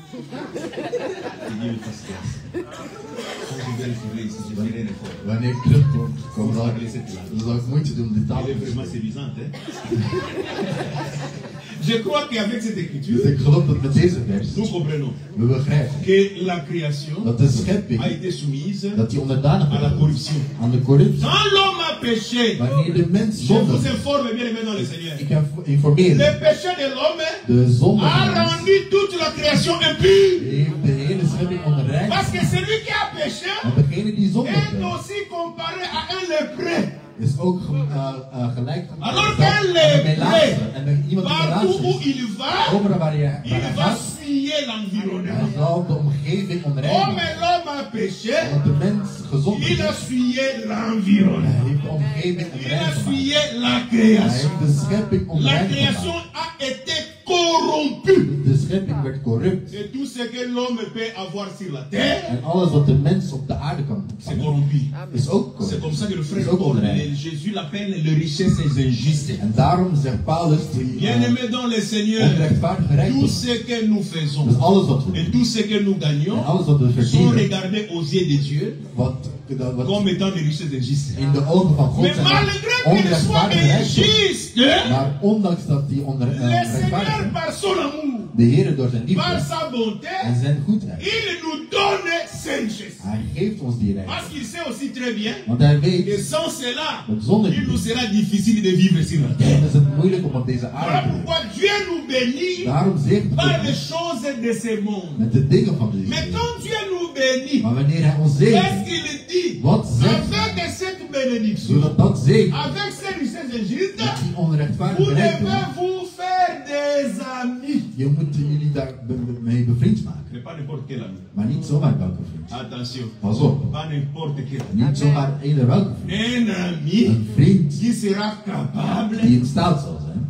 A: Que Dieu me fasse grâce. Quand je vais le ici, je dirai les fois.
C: Wanneer ik terugkom, dan zal ik moeite doen om dit taal
A: Elle est
C: te
A: vraiment
C: verstaan.
A: séduisante. Hein? Je crois qu'avec cette
C: Dus
A: écriture,
C: ik geloof dat met deze vers
A: nous comprenons
C: we begrijpen
A: que la création
C: dat de schepping,
A: a été soumise
C: dat die onderdanig
A: à la
C: wordt
A: corruption.
C: aan de corruptie.
A: Quand l'homme a péché,
C: Wanneer de mens
A: je vous
C: zondigt,
A: informe bien aimé dans le Seigneur,
C: ik informeer
A: le
C: je,
A: péché de l'homme
C: de zonde
A: a
C: van de mens
A: rendu toute la création impure.
C: heeft de hele schepping onrein.
A: Parce que celui qui a péché
C: Want degene die zondigt
A: est
C: heeft,
A: aussi comparé à un lépreux.
C: is ook gelijk
A: Alors
C: aan
A: qu'un
C: een
A: lépreux,
C: melaatse. En iemand die
A: partout où
C: melaatse is,
A: il va,
C: overal waar je
A: il va
C: gaat,
A: souiller
C: hij
A: l'environnement.
C: zal de omgeving
A: Comme
C: onreinigen.
A: l'homme a péché,
C: Want de mens gezond
A: il a
C: is,
A: souillé
C: hij
A: l'environnement.
C: heeft de omgeving
A: Il a
C: onrein gemaakt.
A: souillé la
C: Hij
A: création.
C: heeft de schepping
A: La
C: onrein
A: création
C: gemaakt.
A: a été corrompu.
C: De schepping werd corrupt.
A: Et tout ce que l'homme peut avoir sur la terre,
C: En alles wat de mens op de aarde kan
A: c'est
C: ontvangen,
A: corrompu.
C: is ook
A: C'est comme
C: corrupt.
A: ça que le
C: Is
A: frère
C: ook
A: Paul,
C: onrein.
A: Jésus l'appelle les richesses injustes.
C: En daarom zegt Paulus, die
A: Bien-aimés dans le Seigneur,
C: onrechtvaardige
A: tout
C: rijkdom,
A: ce que nous faisons
C: dus alles wat we
A: et
C: doen,
A: tout ce que nous gagnons
C: en alles wat we
A: sont
C: verdienen,
A: regardés aux yeux de Dieu
C: wat
A: comme étant des richesses injustes.
C: in de ogen van God
A: Mais
C: zijn
A: malgré qu'il soit
C: onrechtvaardige rijkdom.
A: injuste,
C: Maar ondanks dat die
A: le Seigneur
C: onrechtvaardig
A: par son amour,
C: de Heer door zijn
A: par
C: liefde
A: sa bonté,
C: en zijn goedheid,
A: il nous donne ses richesses.
C: hij geeft ons die rijkdom.
A: Parce qu'il sait aussi très bien
C: Want hij
A: que
C: weet,
A: sans cela,
C: dat zonder
A: il
C: die
A: nous sera difficile de vivre sur la terre.
C: dan is het moeilijk om op deze
A: Voilà
C: aarde te leven.
A: pourquoi Dieu nous bénit
C: Daarom zegt
A: par
C: God
A: les choses de ce monde.
C: met de dingen van deze
A: Mais
C: wereld.
A: quand Dieu nous bénit,
C: Maar wanneer hij ons
A: qu'est-ce
C: zegt,
A: qu'il dit?
C: wat zegt hij?
A: Avec cette bénédiction,
C: Zodat dat zegt,
A: avec ces richesses injustes,
C: met die
A: vous
C: onrechtvaardige
A: devez
C: rijkdom,
A: vous faire des amis.
C: je moet jullie daar mee bevriend maken.
A: Mais pas n'importe quel ami.
C: Maar niet zomaar welke vriend.
A: Attention,
C: Pas op,
A: pas n'importe quel ami.
C: niet zomaar eender welke vriend.
A: Un ami
C: Een vriend
A: qui sera capable
C: die in staat zal zijn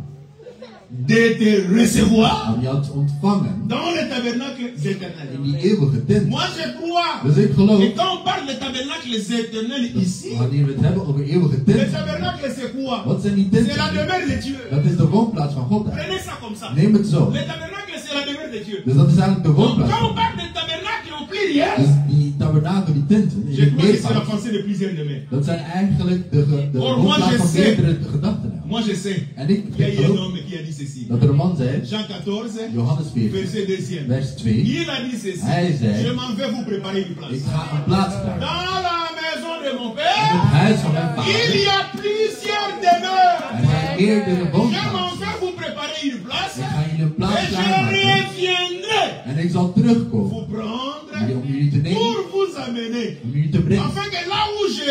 A: de te recevoir
C: om jou te ontvangen
A: dans le tabernacle
C: in
A: éternel.
C: die eeuwige tent.
A: Moi je crois
C: Dus ik geloof,
A: que quand on parle de tabernacle éternel ici,
C: wanneer we het hebben over eeuwige
A: le
C: tent,
A: tabernacle c'est quoi?
C: wat zijn die
A: C'est la
C: tenten?
A: demeure de Dieu.
C: Dat is de woonplaats van God.
A: Prenez ça comme ça.
C: Neem het zo.
A: Le tabernacle c'est la demeure de Dieu.
C: Dus dat is eigenlijk de
A: Donc
C: woonplaats.
A: quand on
C: van God.
A: parle de tabernacle au pluriel,
C: Dus die tabernakel, die tenten, in
A: je
C: het
A: crois que c'est la
C: meervoud,
A: pensée de plusieurs de mes.
C: dat zijn eigenlijk de
A: Or,
C: woonplaats
A: moi, je
C: van
A: sais.
C: meerdere gedachten.
A: Moi je sais,
C: En ik
A: il y a eu un
C: geloof
A: homme qui a dit ceci.
C: dat er een man zei,
A: Jean 14,
C: Johannes 14,
A: verset 2.
C: vers 2,
A: Il a dit ceci.
C: Hij zei,
A: Je m'en vais vous préparer une place.
C: ik ga een plaats klaar.
A: Dans la maison de mon
C: In
A: père,
C: het huis van mijn
A: il
C: vader,
A: y a plusieurs demeures.
C: er zijn meerdere
A: Je m'en
C: woonplaatsen.
A: vais vous préparer une place
C: Ik ga jullie een
A: et
C: plaats
A: je
C: klaarmaken.
A: reviendrai
C: En ik zal terugkomen
A: vous prendre
C: om jullie te nemen,
A: pour vous amener.
C: om jullie te brengen.
A: Afin que là où je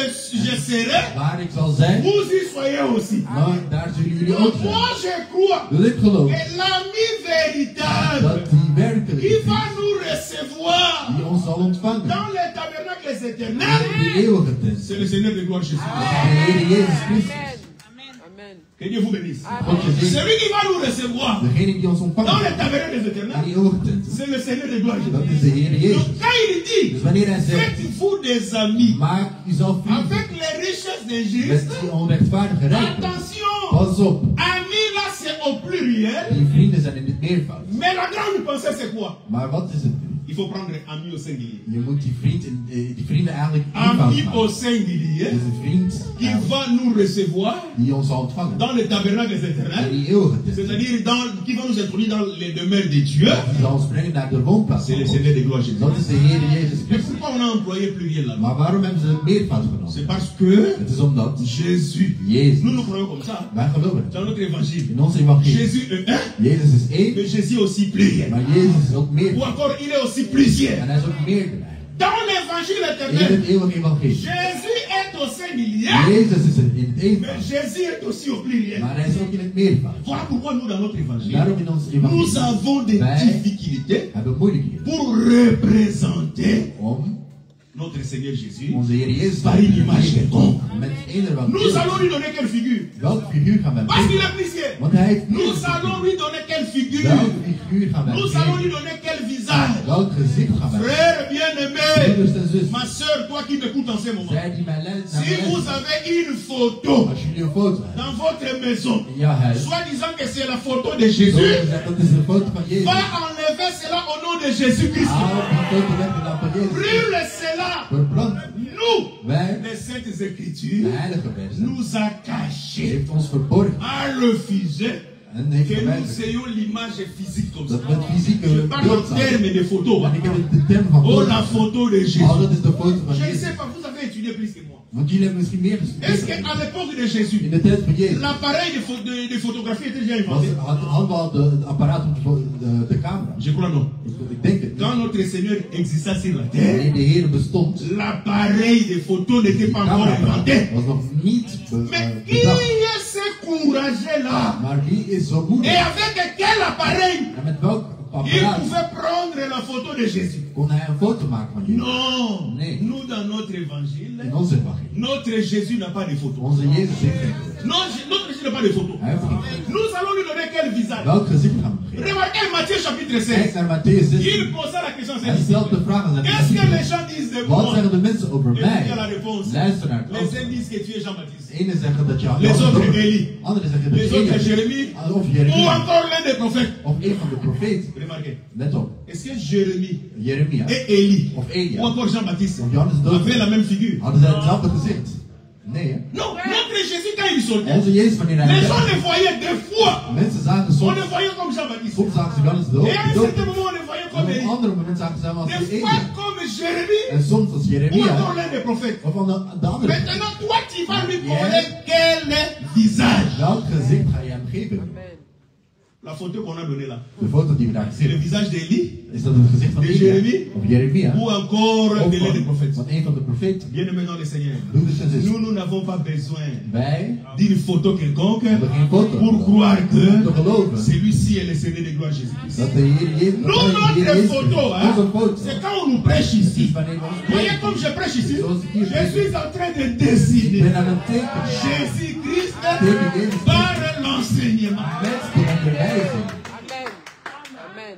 A: serai,
C: Waar ik zal zijn,
A: vous y soyez aussi.
C: maar daar zullen jullie ook
A: Donc moi
C: zijn.
A: je crois
C: Dus ik geloof
A: que l'ami véritable
C: dat die werkelijke
A: qui va
C: vriend
A: nous recevoir
C: die ons zal ontvangen
A: dans les tabernacles éternels,
C: in die eeuwige tent,
A: c'est le Seigneur de gloire Jésus.
C: dat is de Heer Jezus Christus.
B: Amen.
A: Que Dieu vous bénisse.
C: God je zegen.
A: Celui qui va nous recevoir
C: Degene die ons
A: dans
C: ontvangt
A: les tabernacles
C: in
A: éternels,
C: die eeuwige tent,
A: c'est le Seigneur de gloire
C: dat
A: Jésus.
C: is de Heer
A: Donc
C: Jezus.
A: quand il dit,
C: Dus wanneer hij zegt,
A: faites-vous des amis
C: maak uzelf vrienden
A: avec les richesses des
C: met
A: justes,
C: die onrechtvaardige rijkdom.
A: attention,
C: Pas op,
A: amis là c'est au pluriel,
C: die vrienden zijn in het meervoud.
A: mais la grande pensée c'est quoi?
C: Maar wat is het nu?
A: Il faut prendre ami au singulier.
C: Je moet die vrienden eigenlijk eenvoud
A: Ami au
C: maken.
A: singulier
C: Dus een vriend
A: qui va nous recevoir
C: die ons zal ontvangen
A: dans les tabernacles
C: in
A: éternels,
C: die eeuwige tent.
A: c'est-à-dire qui va nous introduire dans les demeures de Dieu,
C: Die zal ons brengen naar de woonplaats
A: c'est
C: van
A: le
C: God.
A: Seigneur de gloire Jésus.
C: Dat is de Heer Jezus
A: Mais
C: Christus.
A: pourquoi on a employé pluriel là-bas?
C: Maar waarom hebben ze het meervoud
A: C'est
C: genomen?
A: parce que
C: Het is omdat
A: Jésus,
C: Jezus,
A: nous nous croyons comme ça,
C: wij geloven
A: dans
C: het.
A: notre évangile.
C: In ons evangelie,
A: Jésus est un,
C: Jezus is één,
A: mais Jésus est aussi pluriel.
C: maar Jezus is ook
A: Ou
C: meer.
A: encore, il est aussi plusieurs.
C: En hij is ook meerdere.
A: Dans l'évangile
C: In
A: éternel,
C: het eeuwige evangelie.
A: Jésus est au singulier,
C: Jezus is in het
A: mais
C: eenvoud,
A: Jésus est aussi au pluriel.
C: maar hij is ook in het meervoud.
A: Voilà pourquoi nous, dans notre
C: En
A: évangile,
C: daarom in ons
A: nous
C: evangelie
A: avons des
C: wij
A: difficultés
C: hebben moeilijkheden
A: pour représenter
C: om
A: notre Seigneur Jésus.
C: onze Heer Jezus
A: Par une image quelconque.
C: met eender wat
A: Nous allons lui donner quelle figure?
C: welke figuur gaan wij
A: Parce qu'il
C: geven?
A: est plusieurs.
C: Want hij heeft
A: Nous
C: meerdere
A: allons
C: figuren.
A: lui donner quelle figure?
C: Welke figuur gaan wij
A: Nous allons lui
C: geven?
A: donner quel visage?
C: Welk gezicht gaan wij geven?
A: Frère bien-aimé,
C: Broeders en zussen,
A: ma soeur, toi qui m'écoutes en ce moment,
C: zij die mij naar
A: si
C: mij
A: vous
C: luisteren,
A: avez une photo
C: als jullie een foto hebben
A: dans votre maison,
C: in jouw huis,
A: soit disant que c'est la photo de
C: zo
A: Jésus,
C: gezegd, dat is de foto van Jezus.
A: va enlever cela au nom de Jésus-Christ.
C: Haal die foto weg in de naam van Jezus.
A: Brûle cela.
C: Verbrand.
A: Nous,
C: Wij,
A: les saintes
C: de
A: écritures,
C: heilige versen,
A: nous a cachés,
C: heeft ons verborgen
A: a refusé
C: en heeft
A: que nous
C: geweigerd
A: ayons l'image physique comme ça.
C: dat we het fysieke
A: Je parle
C: beeld
A: en
C: zouden.
A: termes de photos.
C: En ik heb de term van
A: Oh,
C: foto.
A: la photo de Jésus.
C: Oh, dat is de foto van
A: Je ne
C: Jezus.
A: sais pas, vous avez étudié plus que moi.
C: Want jullie hebben misschien meer
A: Est-ce
C: gestudeerd.
A: qu'à l'époque de Jésus,
C: In de tijd van Jezus
A: l'appareil de photographie était déjà
C: was,
A: inventé?
C: hadden we al het apparaat om de camera.
A: Je crois non.
C: Ik denk het.
A: Quand notre Seigneur exista sur la terre,
C: Wanneer de Heer bestond,
A: l'appareil de photo n'était
C: die
A: pas encore
C: camera
A: inventé.
C: was nog niet
A: Mais qui
C: bedacht.
A: est ce courageux-là?
C: Maar wie is zo
A: Et
C: moedig?
A: avec quel appareil
C: En met welk
A: il
C: apparaat
A: pouvait prendre la photo de Jésus?
C: kon hij een foto maken van Jezus?
A: Non.
C: Nee.
A: Nous, dans notre évangile,
C: In onze evangelie.
A: notre Jésus n'a pas de photo.
C: Onze Jezus heeft geen foto.
A: Non, notre Jésus ne pas de photos.
C: Hij heeft geen foto.
A: Nous allons lui donner quel visage?
C: Welk gezicht gaan we geven?
A: Remarquez Matthieu chapitre
C: Kijk
A: 16.
C: naar Matthäus 16.
A: Il posa la question à ses
C: Hij stelt de
A: disciples.
C: vraag aan zijn
A: Qu'est-ce que les
C: discipelen.
A: gens disent de
C: Wat
A: moi?
C: zeggen de mensen over
A: Et puis il y a la
C: mij?
A: réponse.
C: Luister naar het
A: Les uns
C: antwoord.
A: disent que tu es Jean-Baptiste.
C: De ene zeggen dat je
A: Les autres
C: Johannes
A: Élie.
C: bent. Anderen zeggen dat
A: Les
C: je
A: autres
C: Elia
A: Jérémie.
C: bent. Of
A: Ou
C: Jeremia.
A: encore l'un des prophètes.
C: Of een van de profeten.
A: Remarquez.
C: Let op.
A: Est-ce que Jérémie
C: Jeremia.
A: et Élie
C: Of Elia.
A: ou encore Jean-Baptiste
C: Of Johannes de Doper.
A: avaient la même figure?
C: Hadden zij hetzelfde gezicht? Nee, hè?
A: Non, notre Jésus quand il sortait,
C: Onze Jezus, wanneer hij
A: les gens
C: werd,
A: le voyaient des fois.
C: mensen zagen
A: On
C: soms,
A: le voyait comme Jean-Baptiste.
C: soms zagen ze Johannes de
A: Et à un certain
C: Doper.
A: moment, on le voyait
C: En
A: comme
C: op een
A: Élie.
C: andere moment zagen ze hem als
A: Des
C: de
A: fois
C: Elia.
A: comme Jérémie
C: En soms als
A: ou encore
C: Jeremia.
A: l'un des prophètes.
C: Of van de andere.
A: Maintenant, toi, tu vas lui coller quel visage?
C: Welk gezicht ga je hem geven?
A: La photo qu'on a donnée là,
C: De foto die we daar
A: c'est le
C: zien.
A: visage d'Élie
C: Is dat het gezicht van
A: De
C: Elia?
A: Jeremie?
C: Of Jeremia?
A: ou encore
C: Of
A: de l'un des prophètes.
C: van een van de profeten.
A: Bien-aimés dans le Seigneur,
C: Broeders en zusters.
A: nous n'avons pas besoin
C: Wij
A: d'une photo quelconque
C: hebben geen foto.
A: pour croire
C: Om
A: que
C: te geloven
A: celui-ci est le Seigneur de gloire Jésus-Christ.
C: dat de Heer Jezus.
A: Nous, notre photo, hein,
C: Onze foto.
A: c'est quand on nous prêche
C: Is
A: ici.
C: wanneer we ons
A: Vous voyez
C: spreken.
A: comme je prêche ici,
C: Zoals ik hier
A: je
C: spreek.
A: suis en train de
C: Ik
A: dessiner
C: ben aan het tekenen.
A: Jésus-Christ
C: Tegen Jezus.
A: par l'enseignement.
C: Met de onderwijzing.
B: Amen.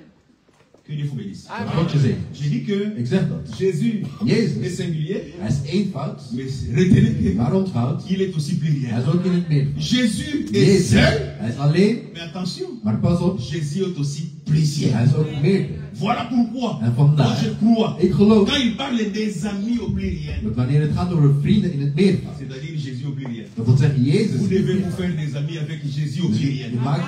A: Que Dieu vous bénisse.
C: God je zegen.
A: J'ai dit que
C: Ik zeg dat.
A: Jésus est
C: Jezus,
A: singulier,
C: hij is eenvoud,
A: mais retenez
C: maar onthoud.
A: qu'il est aussi
C: Hij
A: pluriel.
C: is ook in het meervoud.
A: Jésus est
C: Jezus,
A: seul,
C: hij is alleen,
A: mais attention,
C: maar pas op,
A: Jésus est aussi
C: hij
A: plusieurs.
C: is ook meerdere.
A: Voilà pourquoi
C: En
A: moi
C: vandaar,
A: je crois,
C: ik geloof
A: quand il parle des amis au pluriel,
C: dat wanneer het gaat over vrienden in het meervoud,
A: c'est-à-dire Jésus au pluriel,
C: dat wil zeggen Jezus.
A: vous
C: in het
A: devez vous
C: meervoud.
A: faire des amis avec Jésus au
C: Dus
A: pluriel.
C: je maakt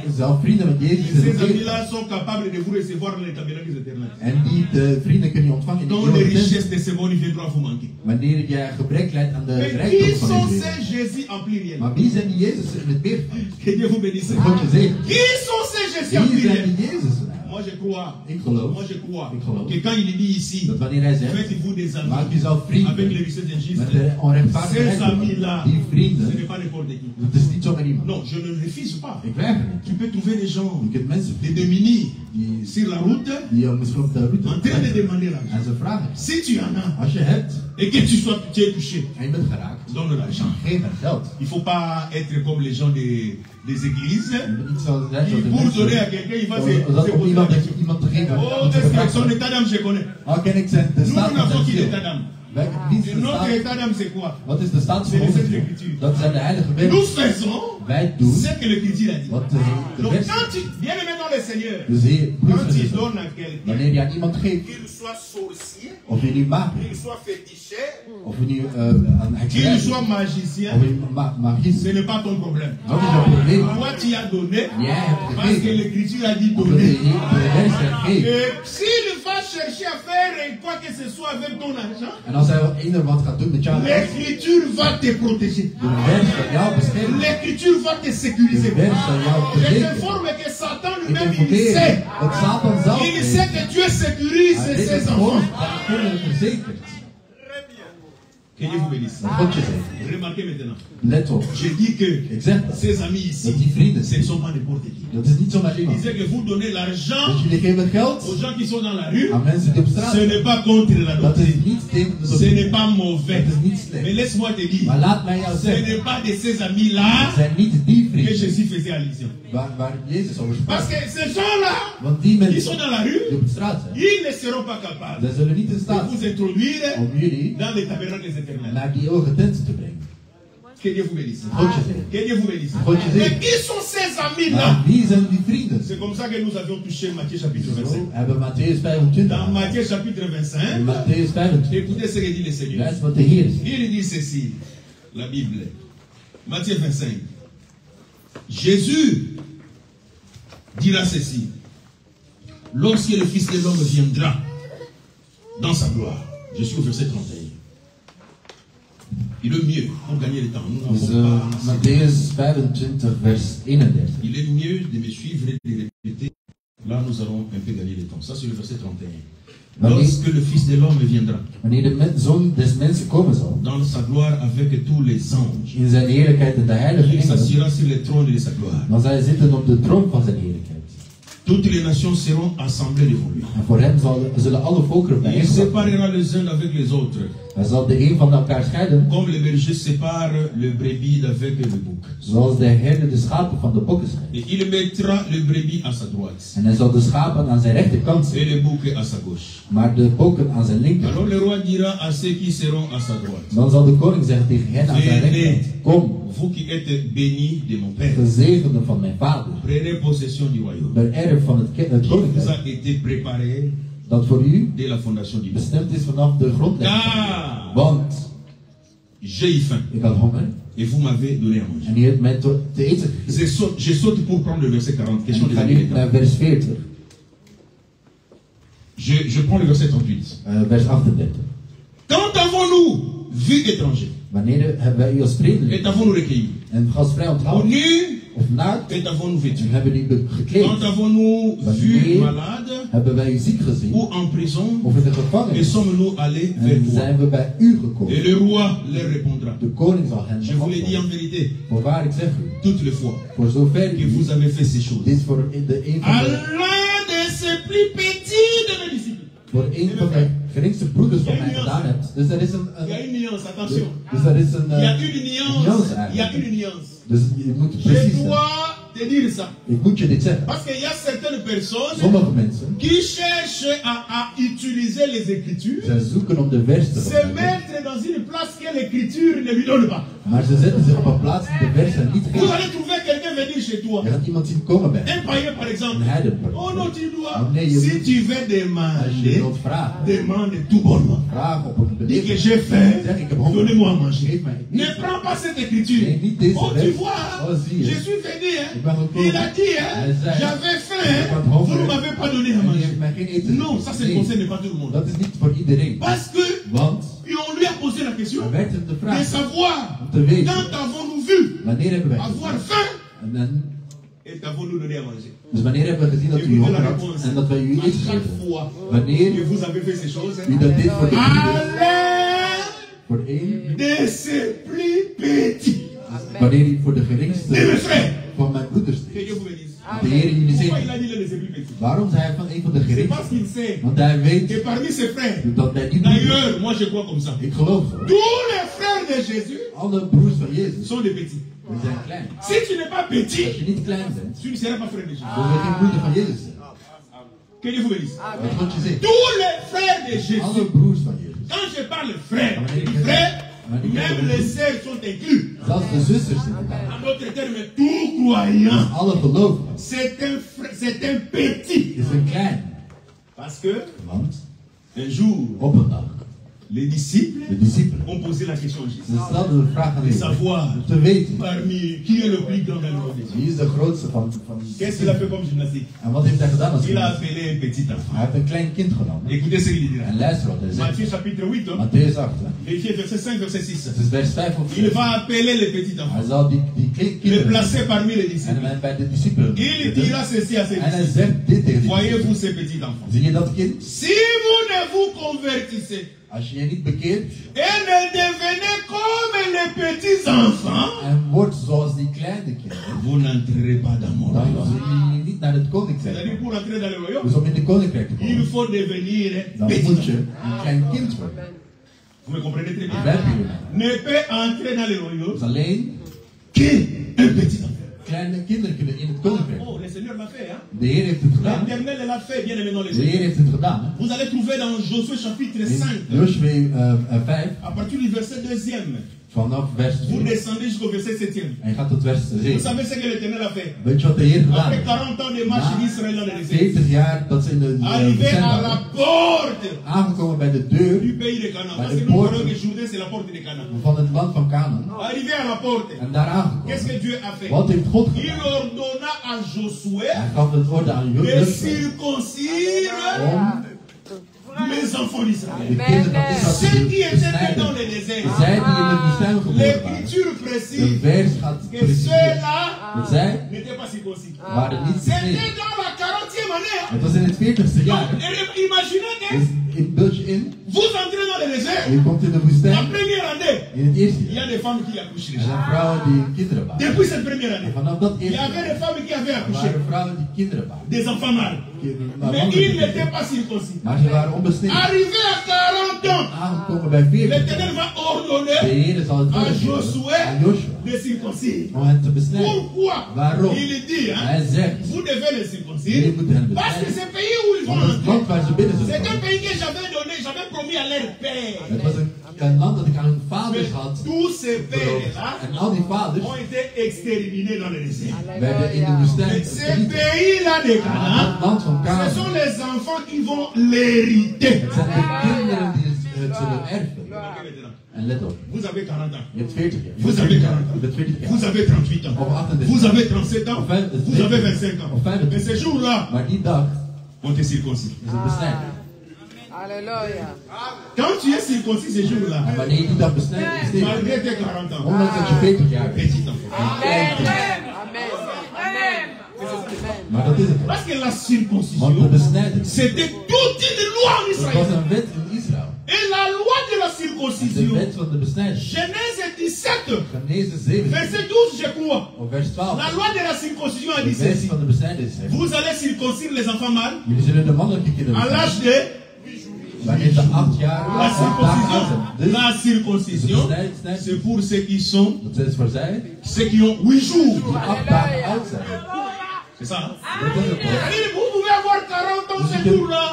C: jezelf vrienden met Jezus in
A: Ces
C: het meervoud.
A: amis-là sont capables de vous recevoir dans les tabernacles éternels.
C: En die vrienden kun je ontvangen in de
A: Donc les
C: eeuwige tent,
A: richesses de ce monde viendront à vous manquer.
C: wanneer je gebrek leidt aan de
A: Mais qui
C: rijkdom van
A: sont
C: deze
A: ces
C: wereld.
A: Jésus en pluriel?
C: Maar wie zijn die Jezus in het meervoud?
A: Que Dieu vous bénisse.
C: God je zegen.
A: Qui sont ces Jésus en
C: Wie zijn
A: pluriel?
C: die Jezus?
A: Moi je crois,
C: Ik geloof
A: moi je crois
C: Ik geloof.
A: que quand il dit ici,
C: dat wanneer hij zegt,
A: faites-vous des
C: maak
A: amis
C: jezelf
A: avec
C: vrienden
A: les richesses injustes,
C: met de onrechtvaardige
A: ces amis-là,
C: die
A: ce
C: vrienden,
A: n'est pas n'importe qui.
C: dat is niet zomaar iemand.
A: Non, je ne le refuse pas.
C: Ik weiger niet.
A: Tu peux trouver des gens,
C: Je kunt mensen
A: des
C: vinden
A: démunis,
C: die,
A: sur la route,
C: die misschien op de route
A: en train de
C: zijn
A: demander l'argent.
C: en ze vragen.
A: Si tu en as,
C: Als je hebt
A: et que tu es touché,
C: en je bent geraakt,
A: donne l'argent.
C: geef het geld.
A: Il ne faut pas être comme les gens des églises.
C: Je bent niet zoals de rest
A: Qui,
C: van de
A: pour donner à
C: mensen.
A: quelqu'un, il va
C: Dat
A: se
C: om
A: poser la
C: iemand
A: question.
C: te geven.
A: Oh,
C: moet je
A: qu'est-ce que
C: vragen.
A: son état d'âme, je connais.
C: Oh, ken ik zijn de
A: Nous,
C: staat
A: nous
C: van
A: n'avons
C: zijn
A: qu'un
C: ziel.
A: état d'âme.
C: Wie is
A: Et
C: de
A: notre
C: staat?
A: état d'âme, c'est quoi?
C: Wat is de staat
A: C'est
C: van
A: les
C: onze
A: Saintes
C: ziel?
A: Écritures.
C: Dat zijn de heilige
A: Nous
C: wetten.
A: faisons
C: Wij doen
A: ce que l'Écriture a dit.
C: wat de
A: Donc,
C: wet
A: quand
C: zegt.
A: tu, bien aimé dans le Seigneur,
C: Dus hier, broers
A: quand
C: en
A: tu
C: zusters,
A: donnes à quelqu'un,
C: wanneer je aan iemand geeft,
A: qu'il soit sorcier,
C: of je nu maakt,
A: qu'il soit féticheur,
C: of je nu een
A: qu'il
C: hekserij
A: soit
C: doet,
A: magicien,
C: of je magie
A: ce n'est pas ton problème.
C: dat is jouw probleem.
A: Toi, tu as donné
C: Jij hebt
A: parce que
C: gegeven,
A: l'Écriture a dit
C: omdat de
A: donner.
C: wet zegt geven.
A: Et s'il va chercher à faire quoi que ce soit avec ton argent,
C: En als hij eender wat gaat doen met jouw geld,
A: l'Écriture va te protéger.
C: de wet zal jou beschermen.
A: L'Écriture va te sécuriser.
C: De wet zal jou
A: Je
C: verzekeren.
A: t'informe que Satan
C: Ik
A: lui-même, il
C: informeer
A: sait.
C: je dat Satan zelf
A: Il
C: weet.
A: sait que Dieu sécurise
C: Hij weet
A: ses
C: het gewoon
A: enfants.
C: dat de kinderen verzekerd.
A: Que Dieu vous bénisse.
C: Dat God je zegt.
A: Remarquez maintenant.
C: Let op.
A: Je dis que
C: Ik zeg dat.
A: ces amis
C: Dat
A: ici,
C: die vrienden,
A: ce ne sont pas n'importe qui.
C: dat is niet zomaar
A: Je
C: iemand.
A: disais que vous donnez l'argent
C: Dus jullie geven geld
A: aux gens qui sont dans la rue.
C: aan mensen die op straat
A: Ce
C: zijn.
A: n'est pas contre la
C: Dat is
A: doctrine.
C: niet tegen de
A: Ce
C: doctrine.
A: n'est pas mauvais.
C: Dat is niet
A: Mais
C: slecht.
A: laisse-moi te dire,
C: Maar laat mij jou
A: ce
C: zeggen,
A: n'est pas de ces amis-là
C: het zijn niet die
A: que
C: vrienden
A: Jésus faisait allusion.
C: waar Jezus over
A: Parce
C: sprak.
A: que ces gens-là,
C: Want die
A: ils
C: mensen
A: sont dans la rue,
C: die op straat zijn,
A: ils ne seront pas capables
C: zij zullen niet in
A: de
C: staat
A: vous
C: zijn
A: introduire
C: om jullie
A: dans les tabernacles éternels.
C: naar die eeuwige tent te brengen.
A: Que Dieu vous bénisse.
C: God je zegt.
A: Que Dieu vous bénisse.
C: God je
A: Mais
C: zegt.
A: qui sont ces amis-là?
C: Maar wie zijn die vrienden?
A: C'est comme ça que nous avions touché Matthieu chapitre
C: Zo
A: 25.
C: hebben Matthäus 25.
A: Dans Matthieu chapitre
C: In
A: 25,
C: Matthäus 25.
A: écoutez ce que dit le Seigneur.
C: Luister wat de Heer zegt.
A: Il dit ceci, la Bible. Matthieu 25. Jésus dira ceci. Lorsque le Fils de l'homme viendra dans sa gloire. Je suis au verset 31. Il est mieux pour gagner le temps. Nous
C: Dus
A: n'avons pas assez.
C: Matthäus 25 vers 31.
A: Il est mieux de me suivre et de répéter. Là, nous allons un peu gagner le temps. Ça, c'est le verset 31. Lorsque le Fils de l'homme viendra
C: Wanneer de zoon des mensen komen zal,
A: dans sa gloire avec tous les anges,
C: in zijn heerlijkheid en de heilige
A: il
C: engelen,
A: s'assiera sur le trône de sa gloire.
C: dan zal hij zitten op de troon van zijn heerlijkheid.
A: Toutes les nations seront assemblées devant lui.
C: En voor hem zullen alle volkeren
A: Il
C: bijeengebracht worden.
A: séparera les uns avec les autres.
C: Hij zal de een van elkaar scheiden,
A: Comme le berger sépare le brebis d'avec le bouc.
C: zoals de herder de schapen van de bokken scheidt.
A: Et il mettra le brebis à sa droite
C: En hij zal de schapen aan zijn rechterkant
A: et
C: zetten,
A: le bouc à sa gauche.
C: maar de bokken aan zijn
A: Alors
C: linkerkant.
A: le roi dira à ceux qui seront à sa droite,
C: Dan zal de koning zeggen tegen hen aan zijn rechterkant: Kom,
A: vous qui êtes bénis de mon Père,
C: gezegende van mijn vader,
A: prenez possession du royaume
C: de erf van het
A: qui vous
C: koninkrijk,
A: a été préparé
C: dat voor u
A: dès la fondation du monde.
C: bestemd is vanaf de grondlegging.
A: Car
C: Want
A: j'ai eu faim
C: ik had honger
A: et vous m'avez donné à manger.
C: en u hebt mij te eten gegeven.
A: Je saute pour prendre le verset 40,
C: En
A: question
C: ik
A: des
C: ga nu
A: Américains.
C: naar vers 40,
A: Je prends le verset 38.
C: vers 38.
A: Quand avons-nous vu étranger
C: Wanneer hebben wij u als vreemdeling
A: et avons-nous recueilli?
C: en gastvrij
A: Ou
C: onthouden
A: nu
C: of naakt
A: et avons-nous vêtu?
C: en hebben u
A: Quand
C: gekleed?
A: avons-nous vu
C: Wanneer
A: malade
C: hebben wij u ziek gezien
A: ou en prison
C: of in de
A: et
C: gevangenis
A: sommes-nous allés vers
C: en
A: toi?
C: zijn we bij u
A: Et
C: gekomen?
A: le roi leur répondra.
C: De koning zal hen
A: Je vous l'ai dit en
C: antwoorden.
A: vérité,
C: Voorwaar ik zeg u,
A: toutes les fois
C: voor zover
A: que
C: u
A: vous avez fait ces choses.
C: dit voor de een
A: À
C: van de,
A: l'un de ces plus petits de mes disciples.
C: voor een van de geringste broeders van mij gedaan hebt. Dus er is
A: Il y a
C: een
A: une nuance, attention.
C: dus er is een
A: Il y a une
C: nuance
A: nuance. Il y a
C: eigenlijk.
A: une nuance.
C: Dus je moet
A: Je
C: precies zijn.
A: dois te dire ça.
C: Ik moet je dit zeggen.
A: Parce qu'il y a certaines personnes
C: Sommige mensen,
A: qui cherchent à utiliser les Écritures,
C: zij zoeken om de vers te
A: se
C: gebruiken.
A: mettre dans une place que l'Écriture ne lui donne pas.
C: Maar ze zetten zich op een plaats die de versen niet
A: Vous
C: geeft.
A: allez trouver quelqu'un venir chez toi.
C: Je gaat iemand zien komen bij
A: Un païen par exemple.
C: een heiden.
A: Oh non, tu dois.
C: Oh, nee, je
A: Si
C: moet-
A: tu veux
C: Als je
A: demander,
C: wilt vragen,
A: demande tout bonnement.
C: vraag op een
A: Dis que
C: beleefd.
A: j'ai faim,
C: Zeg, ik heb honger.
A: donnez-moi à manger.
C: Geef mij
A: Ne
C: eten.
A: prends pas cette écriture.
C: Nee, niet deze
A: Oh, tu
C: vers.
A: vois,
C: Oh, zie je.
A: je suis venu.
C: Ik ben gekomen.
A: Il a dit,
C: Hij zei,
A: j'avais faim.
C: ik had
A: Vous
C: honger.
A: ne m'avez pas donné à
C: En je
A: manger.
C: hebt mij geen eten
A: Non, ça
C: gegeven.
A: ne concerne pas tout le monde.
C: Dat is niet voor iedereen.
A: Parce que
C: Want
A: on lui a posé la question
C: er werd hem de
A: de
C: vraag
A: savoir
C: om te weten,
A: quand avons-nous vu
C: wanneer hebben wij
A: avoir
C: gezien?
A: faim
C: En dan,
A: et avons-nous donné à manger.
C: dus wanneer hebben we gezien dat u
A: Écoutez
C: honger
A: la
C: had
A: réponse.
C: en dat wij u
A: À
C: eten
A: chaque
C: geven?
A: fois
C: Wanneer
A: que vous avez fait ces choses,
C: u dat deed voor de ieder,
A: allez
C: voor één,
A: de ces plus petits
C: wanneer u voor de
A: de
C: geringste
A: mes frères.
C: van mijn broeders
A: Que
C: deed.
A: Dieu vous bénisse.
C: De Heer jullie
A: Pourquoi il
C: zegen.
A: a dit les plus petits?
C: Waarom zei hij van een van de
A: C'est parce
C: geringsten?
A: qu'il sait
C: Want hij
A: que
C: weet
A: parmi ses frères,
C: dat bij die broeders,
A: d'ailleurs, moi je crois comme ça,
C: ik geloof zo,
A: tous les frères de Jésus
C: alle broers van Jezus,
A: sont des petits.
C: die zijn klein.
A: Si tu n'es pas
C: Als
A: petit,
C: je niet klein bent,
A: tu ne seras pas frère de Jésus.
C: dan ben je geen broeder van Jezus.
A: Que Dieu vous bénisse.
C: Wat God je zegt.
A: Tous les frères de
C: Alle
A: Jésus,
C: broers van Jezus.
A: quand je parle frère, frère, même les sœurs sont inclus.
C: Zelfs de zusters zitten daar.
A: En d'autres termes, tout croyant,
C: Alle gelovigen
A: c'est un petit.
C: is een klein.
A: Parce que
C: Want
A: un jour,
C: op een dag,
A: les disciples
C: de discipelen,
A: ont posé la question à Jésus.
C: ze stelden de vraag aan
A: De
C: Jezus.
A: savoir
C: Om te weten,
A: parmi qui est le plus grand dans le monde.
C: wie is de grootste van
A: Qu'est-ce qu'il a fait comme gymnastique?
C: En wat heeft hij gedaan als
A: Il a
C: gymnast?
A: appelé un petit enfant.
C: Hij heeft een klein kind genomen.
A: Écoutez ce qu'il dira.
C: En luister wat hij zegt.
A: Matthieu chapitre 8, hein.
C: Matthäus 8, hè.
A: Vérifiez verset 5, verset 6.
C: Het is vers 5 of
A: Il
C: 6.
A: va appeler le petit enfant.
C: Hij zal die
A: Le
C: kinderen
A: placer parmi les
C: en
A: disciples.
C: hem bij de discipelen
A: Il
C: zetten.
A: dira ceci à ses
C: En hij
A: disciples.
C: zegt dit tegen die
A: Voyez-vous
C: discipelen.
A: ce petit enfant?
C: Zie je dat kind?
A: Si vous ne vous convertissez
C: Als je je niet bekeert
A: et ne devenez comme les petits enfants,
C: en wordt zoals die kleine kinderen,
A: vous n'entrerez pas dans mon
C: dan
A: royaume.
C: zul je niet naar het
A: C'est-à-dire
C: koninkrijk.
A: pour entrer dans le royaume,
C: Dus om in de koninkrijk te
A: il
C: komen,
A: faut devenir
C: dan
A: petit
C: moet je
A: enfant.
C: een klein kind worden.
A: Vous me comprenez très bien?
C: Begrijpen jullie mij?
A: Ne peut entrer dans le royaume
C: Dus alleen
A: qu'un petit enfant.
C: kleine kinderen kunnen in het koninkrijk.
A: Oh, le Seigneur l'a fait, hein?
C: De Heer heeft het gedaan.
A: L'Éternel l'a fait, bien aimé dans les
C: De Heer
A: yeux.
C: heeft het gedaan. Hè?
A: Vous allez trouver dans Josué chapitre 5,
C: In Joshua 5,
A: à partir du verset 2e,
C: vanaf vers
A: vous
C: 2.
A: descendez jusqu'au verset 7e.
C: En je gaat tot vers
A: Vous
C: 7.
A: savez ce que l'Éternel a fait?
C: Weet je wat de Heer gedaan
A: Après
C: heeft?
A: 40 ans de marche d'Israël dans le désert,
C: 40 jaar dat ze in de
A: arrivé
C: woestijn
A: à la
C: waren,
A: porte
C: aangekomen bij de deur
A: du pays de Canaan. Parce
C: de
A: que nous
C: porte.
A: croyons que Jourdain, c'est la porte de Canaan.
C: van het land van Canaan.
A: Arrivé à la porte,
C: En daar
A: qu'est-ce que
C: aangekomen.
A: Dieu a fait?
C: Wat heeft God
A: Il
C: gedaan?
A: ordonna à Josué
C: Hij gaf het orde aan
A: de
C: Joshua
A: circoncire
C: om
A: les enfants d'Israël.
C: de kinderen van Israël
A: Ceux
C: te
A: qui étaient dans
C: snijden.
A: le désert,
C: Zij die in de woestijn geboren waren.
A: l'Écriture
C: De
A: précise
C: vers gaat
A: que
C: preciseren
A: ceux-là
C: dat zij
A: n'étaient pas circoncis.
C: waren niet
A: C'était
C: gesneden.
A: dans la 40e année.
C: Het was in het 40ste
A: Donc,
C: jaar.
A: imaginez que
C: Dus beeld je in,
A: vous entrez dans le désert,
C: je komt in de
A: la
C: woestijn.
A: première année,
C: In het eerste
A: il y a
C: jaar.
A: des femmes qui accouchent
C: Er
A: déjà.
C: zijn vrouwen die kinderen baren.
A: Depuis cette première
C: En
A: année,
C: vanaf dat
A: il y
C: eerste
A: avait
C: jaar
A: des femmes qui avaient
C: er
A: accouché.
C: waren vrouwen die kinderen baren.
A: Des enfants mâles.
C: Maar
A: Mais
C: mannelijke
A: ils n'étaient
C: kinderen.
A: pas circoncis.
C: Maar ze waren onbesneden.
A: Arrivé à 40 ans,
C: Aangekomen bij 40
A: l'Éternel
C: jaar.
A: va
C: De
A: ordonner
C: Heer zal het
A: à
C: voorgeven
A: Josué
C: aan Joshua
A: de circoncis.
C: om hen te besnijden.
A: Pourquoi?
C: Waarom?
A: Il dit, hein,
C: Hij zegt,
A: vous devez les
C: jullie
A: circoncire.
C: moeten hen
A: Parce que
C: besnijden.
A: c'est pays où ils vont
C: Want het
A: entrer,
C: land waar ze binnen
A: c'est
C: zullen
A: un
C: komen,
A: pays que j'avais donné, j'avais promis à leur père.
C: het was een land dat ik aan hun
A: Mais
C: vaders had
A: tous ces
C: beloofd.
A: pères-là
C: En al die vaders
A: ont été exterminés dans le désert.
C: werden in de
A: Mais
C: woestijn
A: ces
C: vernietigd.
A: pays-là de
C: Het
A: Canaan,
C: land van
A: ce
C: Canaan.
A: sont les enfants qui vont l'hériter.
C: Het zijn de kinderen die het zullen erven. En let op,
A: Vous avez 40 ans.
C: je hebt 40 jaar.
A: Vous avez 40
C: Je bent 40
A: Vous
C: jaar.
A: avez 38 ans.
C: Of 38.
A: Vous avez 37 ans.
C: Of 25.
A: Vous avez 25 ans.
C: Of 25.
A: Mais ces jours-là,
C: Maar die dag
A: on te circoncis.
C: is het besnijden.
B: Alléluia.
A: Quand tu es circoncis ces jours-là,
C: En wanneer je die dag besnijdt, is het
A: malgré tes 40 ans,
C: ondanks dat je 40 jaar bent.
A: petit enfant.
B: Amen. Amen. Amen. Amen.
C: Maar dat is het.
A: Parce que la
C: Want de
A: circoncision,
C: besnijding,
A: c'était toute une loi en
C: dat was
A: Israël.
C: een wet in Israël.
A: Et la loi de la
C: En de
A: circoncision,
C: wet van de besnijding.
A: Genèse 17,
C: Genesis 7,
A: verset 12, je crois.
C: of vers 12.
A: La loi de la circoncision a
C: De
A: dit
C: wet
A: ceci.
C: van de besnijding zegt,
A: Vous allez circoncire les enfants mâles
C: jullie zullen de mannelijke kinderen
A: à l'âge
C: besnijden
A: de
C: wanneer ze 8 jaar
A: la
C: of 8 dagen oud zijn.
A: circoncision.
C: Dus
A: La circoncision, c'est pour ceux qui sont,
C: dat is voor zij
A: ceux qui ont 8 jours.
C: die 8 dagen oud zijn.
A: C'est ça, hein?
C: Dat is het hoor.
A: Et vous pouvez avoir 40 ans
C: Dus
A: ce
C: je kunt
A: jour-là.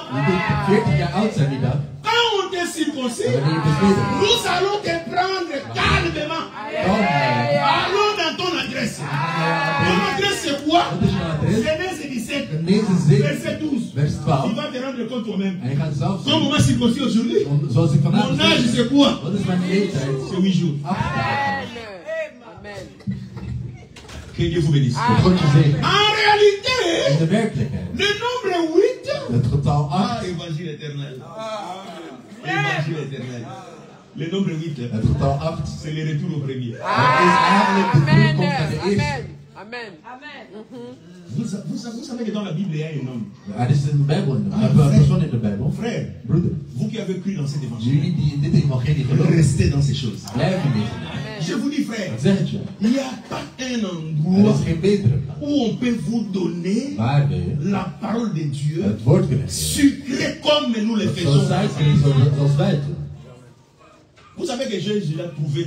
C: 40 jaar oud zijn die dag.
A: Quand on te circoncis,
C: En wanneer je besneden wordt,
A: nous allons te prendre calmement.
C: dan
A: Allons dans ton adresse. Ton adresse c'est quoi?
C: wat is je adres?
A: Genèse 17,
C: Genesis 7,
A: verset 12.
C: vers
A: Tu
C: 12.
A: vas te rendre compte toi-même.
C: En je gaat zelf
A: Comme on
C: zien,
A: m'a circoncis aujourd'hui,
C: zoals ik vandaag
A: mon âge
C: gezegd
A: c'est
C: heb,
A: quoi?
C: wat is mijn leeftijd?
A: C'est 8 jours.
C: 8 dagen.
B: Amen.
A: Que Dieu vous bénisse.
C: Dat God je zegen.
A: En réalité,
C: In de werkelijkheid,
A: le nombre 8,
C: het getal 8,
A: évangile éternel. Évangile éternel. Le nombre 8,
C: het getal 8,
A: c'est le retour au premier.
C: dat is eigenlijk de
B: Amen.
C: terugkomst naar de eerste.
B: Amen. Amen.
A: Vous savez que dans la Bible, il y a un homme.
C: Er is een Bijbel in de Bijbel, een persoon in de Bijbel.
A: Mon frère,
C: Broeder,
A: vous qui avez cru dans cet évangile,
C: jullie die in dit evangelie geloven,
A: restez dans ces choses.
C: blijven niet.
A: Je vous dis, frère,
C: Ik zeg het je,
A: il n'y a pas un
C: er
A: endroit
C: is geen betere plaats
A: où on peut vous donner
C: waar we
A: la parole de Dieu
C: het woord kunnen geven.
A: sucrée comme nous le
C: Dat
A: faisons.
C: zoals zij zijn, zoals wij het doen.
A: Vous savez que j'ai déjà trouvé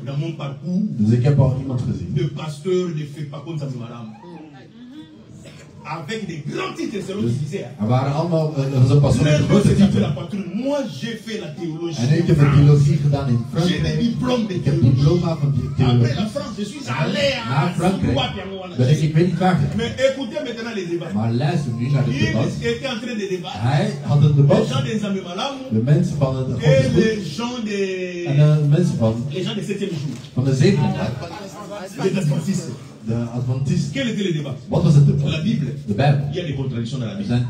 A: dans mon parcours
C: Dus ik heb al iemand gezien.
A: de pasteur de Fepakon Samimaram. Avec des grands titres, c'est l'autre qui disait.
C: Er waren allemaal, dat was een persoon met
A: L'un
C: een
A: d'eux
C: grote
A: s'est appelé
C: titel.
A: la patrouille. Moi, j'ai fait la théologie.
C: En ik heb een theologie gedaan in
A: J'ai des
C: Frankrijk.
A: diplômes de
C: Ik heb
A: théologie.
C: diploma van
A: Après
C: theologie.
A: la France, je suis allé
C: Naar
A: à
C: Frankrijk ben ik weet niet waar gegaan.
A: Mais écoutez maintenant les débats.
C: Maar luister nu naar dit debat.
A: Il était en train de débattre.
C: Hij had een debat.
A: Les gens des Zambemalam
C: De mensen van het
A: et
C: godsdienst
A: les gens des
C: en de mensen
A: les gens des 7e jour.
C: van de zevende dag.
A: Les Adventistes.
C: De Adventisten.
A: Quel était le débat?
C: Wat was het
A: La
C: debat?
A: Bible.
C: De Bijbel.
A: Il y a des contradictions dans la
C: Er
A: Bible.
C: zijn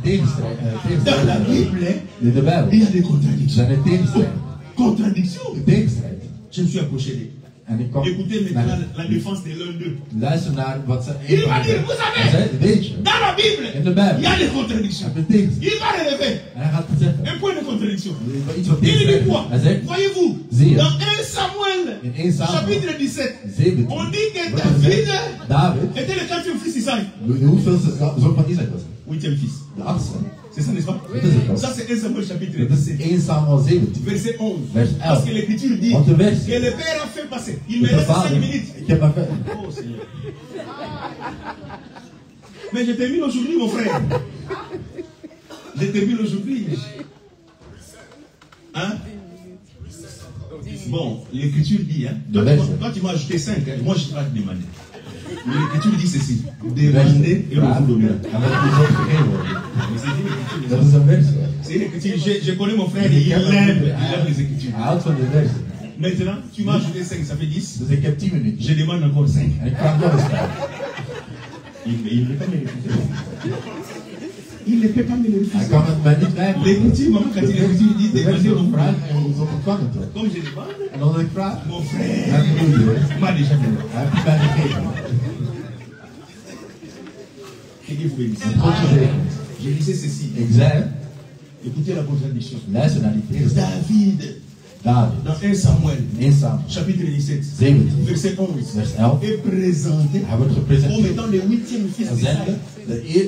A: Dans la
C: tegenstrijden.
A: Bible,
C: In de Bijbel.
A: il y a des
C: Er
A: contradictions.
C: zijn er tegenstrijden.
A: Contradictions.
C: Tegenstrijd.
A: Je me suis approché d'eux.
C: En ik kwam
A: Écoutez maintenant
C: naar,
A: la défense de l'un d'eux.
C: luister naar wat ze
A: Il va dire, vous
C: Hij
A: savez,
C: zei, weet je,
A: dans la Bible,
C: in de Bijbel.
A: il y a des
C: Er
A: contradictions.
C: zijn tegenstrijden.
A: Il va relever
C: En hij gaat het zeggen.
A: un point de contradiction.
C: Iets wat
A: Il dit
C: tegenstrijden.
A: quoi?
C: Hij zegt,
A: Voyez-vous,
C: zie je,
A: dans 1 Samuel,
C: in 1 Samuel
A: chapitre 17,
C: 17,
A: on dit que
C: wordt gezegd,
A: David
C: David,
A: était le 4e fils d'Israël.
C: de hoeveelste zoon van Isaac was hij?
A: 8e fils.
C: De achtste.
A: C'est ça, n'est-ce pas?
C: Dat is het ook.
A: Ça, c'est 1 Samuel chapitre
C: Dat is
A: 17,
C: 1 Samuel 17.
A: verset 11.
C: Vers 11.
A: Parce que l'Écriture dit
C: Want de vers,
A: que le Père a fait passer. Il me
C: de
A: reste 5
C: vader,
A: minutes.
C: ik heb maar ver.
A: Oh Seigneur. Mais je termine aujourd'hui, mon frère. Je termine aujourd'hui. Hein? Bon, l'Écriture dit, hein? Toi, toi, tu m'as ajouté 5, hein? Moi je vais te demander. Mais l'Écriture dit ceci: demandez et on vous donnera.
C: En dat is ook gegeven worden.
A: Mais c'est une écriture,
C: Dat is een vers.
A: c'est une écriture. Je connais mon frère, il aime les écritures.
C: Hij houdt van de vers.
A: Maintenant, tu m'as ajouté 5, ça fait 10.
C: Dus ik heb 10 minuten.
A: Je demande encore 5.
C: En ik vraag nog eens 5.
A: Il ne peut pas me refuser. Il ne peut pas me
C: Hij
A: refuser.
C: kan het mij niet wijken.
A: L'écriture, maman, quand l'écriture dit
C: De vers
A: demandez,
C: is
A: on
C: een
A: vous
C: vraag
A: donnera.
C: en je zult ontvangen toch?
A: Comme je demande,
C: En dan ik vraag,
A: mon frère
C: mijn broeder,
A: m'a déjà donné.
C: hij heeft het mij gegeven.
A: Que Dieu vous bénisse.
C: En God je zegent.
A: Je disais ceci.
C: Ik zei,
A: Écoutez la contradiction.
C: luister naar die tegenstelling.
A: David
C: David,
A: dans 1 Samuel,
C: in Samuel,
A: chapitre 17,
C: 17,
A: verset 11,
C: vers 11,
A: est présenté
C: hij wordt
A: comme
C: gepresenteerd
A: étant le 8e fils
C: als
A: d'Israël.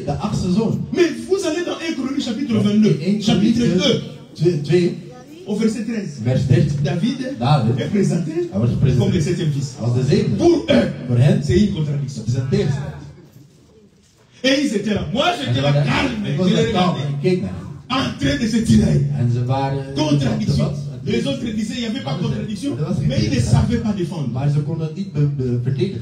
C: de achtste zoon.
A: Mais vous allez dans 1 Chronique, chapitre 22,
C: In
A: chapitre 2,
C: 2,
A: au verset 13.
C: vers 13,
A: David
C: David,
A: est présenté
C: hij wordt
A: comme le
C: gepresenteerd
A: 7e fils.
C: als de zevende.
A: Pour eux,
C: Voor hen
A: c'est une contradiction.
C: het is een tegenstelling.
A: Et ils étaient là. Moi,
C: En
A: j'étais
C: ze
A: là
C: waren-
A: calme.
C: ik was
A: Je les
C: daar kalm
A: regardais.
C: en ik keek naar hen.
A: En train de se tirailler.
C: En ze waren
A: Contradiction.
C: wat?
A: Les autres disaient qu'il n'y avait pas de contradiction,
C: Maar er was geen
A: mais ils ne
C: tegenstelling.
A: savaient pas défendre.
C: Maar ze konden het niet verdedigen.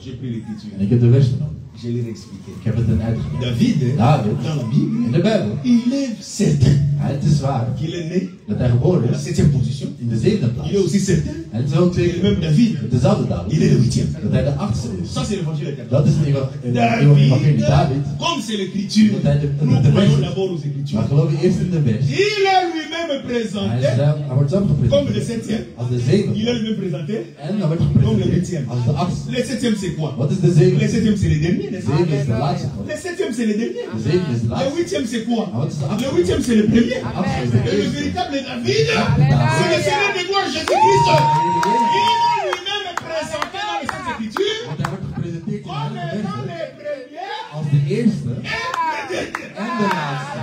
A: J'ai pris l'écriture.
C: En ik heb de vers genomen.
A: Je l'ai expliqué.
C: Ik heb het hen uitgelegd.
A: David,
C: David,
A: dans la Bible,
C: in de Bijbel,
A: il est certain
C: het is waar
A: qu'il est né
C: dat hij geboren
A: à la
C: is
A: 7e position.
C: in de zevende
A: Il est
C: plaats.
A: aussi certain
C: En het is ook
A: que le
C: zeker
A: même David,
C: met dezelfde
A: il
C: David
A: est le 8e.
C: dat hij de achtste is.
A: Ça, c'est l'évangile éternel.
C: Dat is de evangelie David.
A: Comme c'est l'écriture,
C: Dat hij de
A: nous
C: vers
A: croyons
C: is.
A: d'abord aux
C: Maar
A: écritures.
C: geloven eerst in de vers.
A: Il est lui-même présenté
C: Hij wordt zelf
A: comme le
C: gepresenteerd
A: 7e.
C: als de
A: Il est
C: zevende.
A: lui-même présenté.
C: En hij wordt
A: Comme le
C: gepresenteerd
A: huitième.
C: als de achtste.
A: Le 7e, c'est quoi?
C: Wat is de
A: Le
C: zevende?
A: 7e, c'est le dernier, n'est-ce pas?
C: Zeven is de laatste.
A: Le 7e, c'est le dernier.
C: De zevende is de
A: Le
C: laatste.
A: 8e, c'est quoi?
C: Ah, wat is de achtste?
A: Le 8e, c'est le premier.
C: De achtste is de
A: Et le
C: eerste.
A: véritable David,
C: Alléluia.
A: c'est le Seigneur de gloire Jésus-Christ. Il est lui-même présenté dans les Saintes Écritures
C: Want hij wordt gepresenteerd in de
A: comme
C: heilige
A: étant
C: versen
A: le premier
C: als de eerste
A: et le dernier.
C: en de laatste.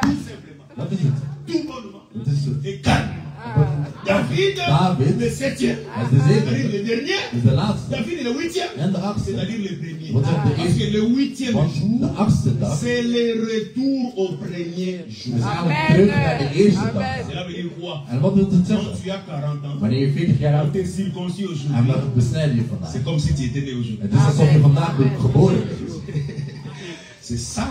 A: Tout simplement.
C: Dat is het.
A: Tout bonnement.
C: Dat is het.
A: Et calme. David,
C: David,
A: le 7e.
C: hij is de
A: C'est-à-dire
C: zevende.
A: le dernier.
C: Is de laatste.
A: David est le 8e.
C: En de achtste.
A: C'est-à-dire le premier.
C: Wat is de
A: Parce
C: eerste?
A: que le 8e
C: Want de
A: jour,
C: achtste dag
A: c'est le retour au premier jour.
C: is eigenlijk terug naar de eerste dag.
A: Cela veut dire quoi?
C: En wat wil het
A: Quand
C: zeggen?
A: tu as 40 ans,
C: Wanneer je 40 jaar
A: on
C: oud
A: t'est
C: bent
A: circoncis
C: en
A: aujourd'hui.
C: we besnijden je vandaag.
A: C'est comme si tu étais né aujourd'hui.
C: Het is alsof je vandaag geboren bent.
A: C'est ça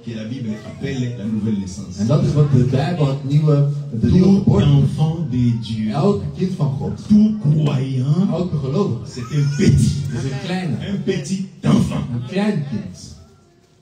A: que la Bible appelle la nouvelle naissance.
C: En dat is wat de Bijbel de nieuwe
A: Tout
C: geboorte noemt.
A: enfant de Dieu,
C: Elk kind van God,
A: tout croyant,
C: elke gelovige,
A: c'est un petit,
C: is een kleine,
A: un petit enfant.
C: een klein kind.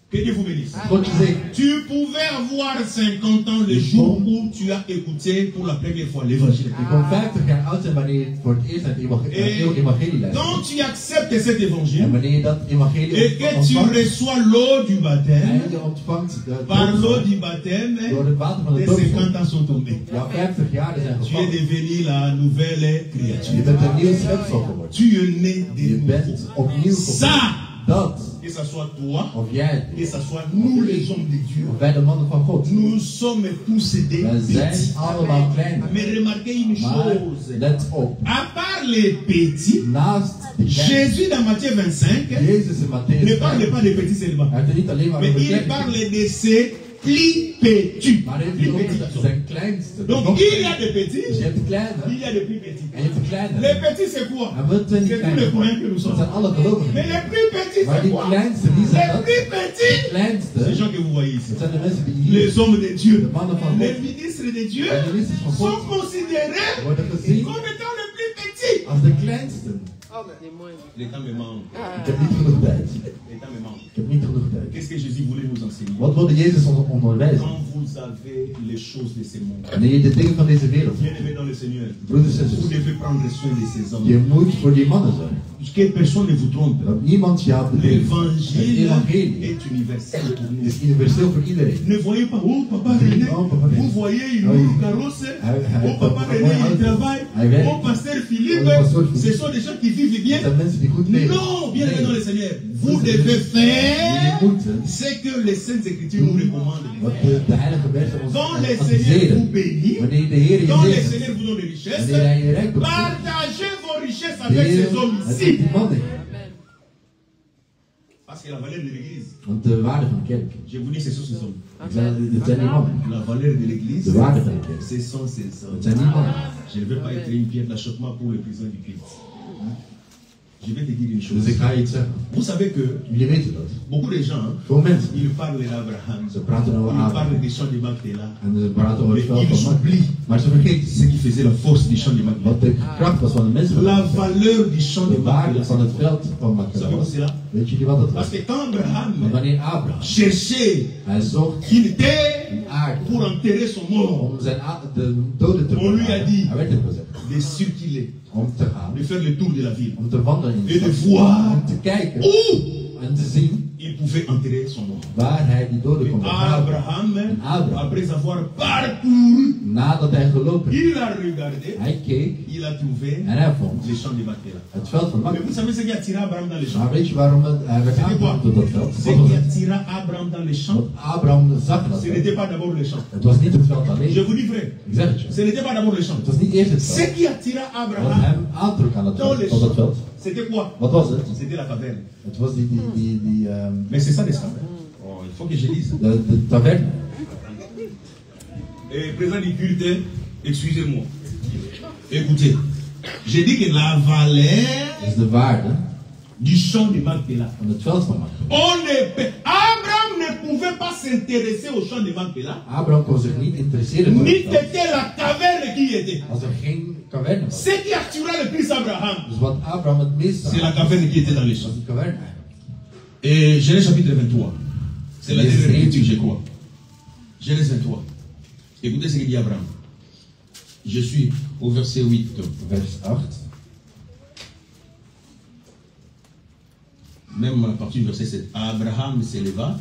A: Que Dieu vous bénisse.
C: God je zegen.
A: Tu pouvais avoir 50 ans le jour où tu as écouté pour la première fois l'évangile.
C: Je kon 50 jaar oud zijn wanneer je voor het eerst naar het evangelie luistert.
A: Quand tu acceptes cet
C: En
A: évangile
C: wanneer je dat evangelie
A: et que tu
C: ontvangt
A: reçois l'eau du baptême,
C: en je ontvangt
A: par l'eau
C: door
A: du baptême,
C: het water van de
A: tes
C: doop,
A: 50 ans sont tombés.
C: jouw 50 jaar zijn
A: Tu es
C: gevallen.
A: devenu la nouvelle
C: Je
A: créature.
C: bent een nieuw schepsel geworden.
A: Tu es né de
C: Je bent
A: nouveau.
C: opnieuw
A: Ça,
C: geboren. Dat,
A: que ce soit toi,
C: of jij,
A: que ce soit nous les hommes de Dieu,
C: of wij de mannen van God,
A: nous sommes tous des
C: wij zijn
A: petits.
C: allemaal klein.
A: Mais remarquez une
C: Maar
A: chose.
C: let op,
A: À part les petits,
C: naast de klein,
A: Jésus dans Matthieu 25
C: Jezus in Matthäus
A: ne parle
C: 5,
A: pas des petits seulement.
C: hij heeft het niet alleen maar
A: Mais
C: over
A: il
C: kleine
A: parle
C: kinderen,
A: de ces plus petits.
C: maar hij heeft
A: Plus
C: het
A: petits
C: over
A: garçons.
C: zijn kleinste.
A: Donc
C: Nog
A: il y a
C: kleiner.
A: des petits,
C: Dus je hebt de kleine
A: il y a des plus petits.
C: en je hebt de kleine.
A: Les petits c'est quoi?
C: En wat zijn die
A: C'est tous les
C: kleine?
A: croyants que nous
C: Dat
A: sommes.
C: zijn alle gelovigen.
A: Mais les plus petits
C: Maar
A: c'est
C: die
A: quoi?
C: kleinste, wie zijn
A: Les
C: dat?
A: plus
C: De
A: petits, ces
C: kleinste,
A: gens que vous voyez ici,
C: dat zijn de mensen die hier,
A: les hommes de Dieu,
C: de mannen van
A: les
C: God,
A: ministres de Dieu
C: de ministers van
A: sont
C: God,
A: considérés
C: worden gezien
A: comme étant les plus petits.
C: als de kleinste.
A: Les temps me manquent.
C: Ik heb niet genoeg tijd.
A: Les temps me manquent.
C: Ik heb niet genoeg tijd.
A: Qu'est-ce que Jésus voulait nous enseigner?
C: Wat wilde Jezus ons onderwijzen?
A: Quand vous avez les choses de ce monde,
C: Wanneer je de dingen van deze wereld,
A: bien aimé dans le Seigneur,
C: broeders en
A: vous
C: zussen,
A: devez prendre soin de ces hommes.
C: je moet voor die mannen zorgen.
A: Que personne ne vous trompe.
C: Dat niemand jou bedriegt. Het
A: L'évangile
C: evangelie
A: est universel pour nous.
C: is universeel voor iedereen.
A: Ne voyez pas, oh papa René,
C: Oh, papa René.
A: vous voyez, il
C: Oui.
A: loue carrosse, oh papa René, il travaille, oh pasteur Philippe,
C: pasteur Philippe.
A: ce sont des gens qui vivent bien.
C: Het zijn mensen die goed leven.
A: Non, bien aimé dans le Seigneur, vous
C: Nee.
A: devez
C: Jullie
A: faire
C: moeten
A: ce que les Saintes Écritures nous recommandent de
C: wat
A: faire.
C: de heilige versen ons
A: Quand le Seigneur vous
C: adviseren.
A: bénit,
C: Wanneer de Heer je
A: quand le
C: zegent,
A: Seigneur vous donne des richesses,
C: wanneer hij je rijkdom geeft,
A: partagez vos richesses
C: de
A: avec
C: Heer
A: ces hommes
C: het met
A: ici.
C: die mannen.
A: Parce que la valeur de l'Église,
C: Want de waarde van de kerk,
A: je vous dis, ce sont ces hommes.
C: het zijn die mannen.
A: La valeur de l'Église,
C: De waarde van de kerk,
A: ce sont ces
C: het
A: hommes.
C: zijn die mannen.
A: Je ne veux pas être une pierre d'achoppement pour les prisons du culte. Je vais te dire une
C: Dus
A: chose.
C: ik ga je iets zeggen.
A: Vous savez que
C: Jullie weten dat.
A: beaucoup de gens,
C: Veel mensen,
A: ils parlent d'Abraham,
C: ze praten over
A: ils
C: Abraham.
A: parlent des champs de Macpéla,
C: En ze praten over het
A: mais
C: veld
A: ils
C: van Mak.
A: oublient
C: Maar ze vergeten
A: ce qui faisait la force du champ de Macpéla.
C: wat de kracht was van de mensen.
A: La valeur du champ de
C: De waarde
A: Macpéla.
C: van het veld van Mak.
A: Savez-vous cela?
C: Weet jullie wat dat was?
A: Parce que quand
C: Want
A: Abraham
C: wanneer Abraham,
A: cherchait
C: hij zocht
A: une terre
C: een aarde
A: pour enterrer son mort,
C: om zijn de doden te
A: On lui a
C: begraven.
A: dit.
C: Hij werd hem gezegd
A: de circuler,
C: om te gaan,
A: de faire le tour de la ville
C: om te wandelen in de
A: et de
C: stad,
A: voir
C: om te kijken
A: où
C: en te zien
A: il pouvait enterrer son mort.
C: waar hij die doden kon begraven.
A: Abraham,
C: En Abraham,
A: après avoir parcouru,
C: nadat hij gelopen heeft,
A: il a regardé,
C: hij keek
A: il a trouvé
C: en hij vond
A: les champs de Macpéla.
C: het veld van
A: Mais
C: Makpela.
A: vous savez ce qui attira Abraham dans les champs?
C: Maar weet je waarom hij werd aangetrokken tot dat veld?
A: Ce
C: Wat was
A: qui
C: het?
A: attira Abraham dans les champs,
C: Want Abraham zag dat
A: ce
C: veld.
A: n'était pas d'abord les champs.
C: Het was niet het veld
A: Je
C: alleen.
A: vous dis vrai,
C: Ik zeg het je.
A: ce n'était pas d'abord les champs.
C: Het was niet eerst het
A: Ce
C: veld.
A: qui attira
C: Wat
A: Abraham
C: hem aantrok aan het
A: dans les
C: veld, tot dat
A: champs,
C: veld.
A: c'était quoi?
C: Wat was het?
A: C'était la caverne.
C: Het was
A: Mais c'est ça, n'est-ce pas? Oh, il faut que je dise.
C: de taverne.
A: Président du culte, excusez-moi. Écoutez, j'ai dit que la valeur
C: Dat is de waarde
A: du champ de Macpéla.
C: van het veld van Makpela.
A: Abraham ne pouvait pas s'intéresser au champ de Macpéla.
C: Abraham kon zich niet interesseren voor
A: Ni
C: het veld.
A: était la caverne qui y était.
C: Als er geen caverne was.
A: Ce qui attira le plus Abraham,
C: Dus wat Abraham het meest
A: c'est la
C: zag,
A: caverne qui était dans les
C: was
A: champs.
C: die caverne.
A: Et Genèse chapitre 23. C'est la
C: Yes,
A: dernière
C: yes.
A: lecture, je crois. Genèse 23. Écoutez ce que dit Abraham. Je suis au verset 8.
C: Vers 8.
A: Même à partir du verset 7. Abraham s'éleva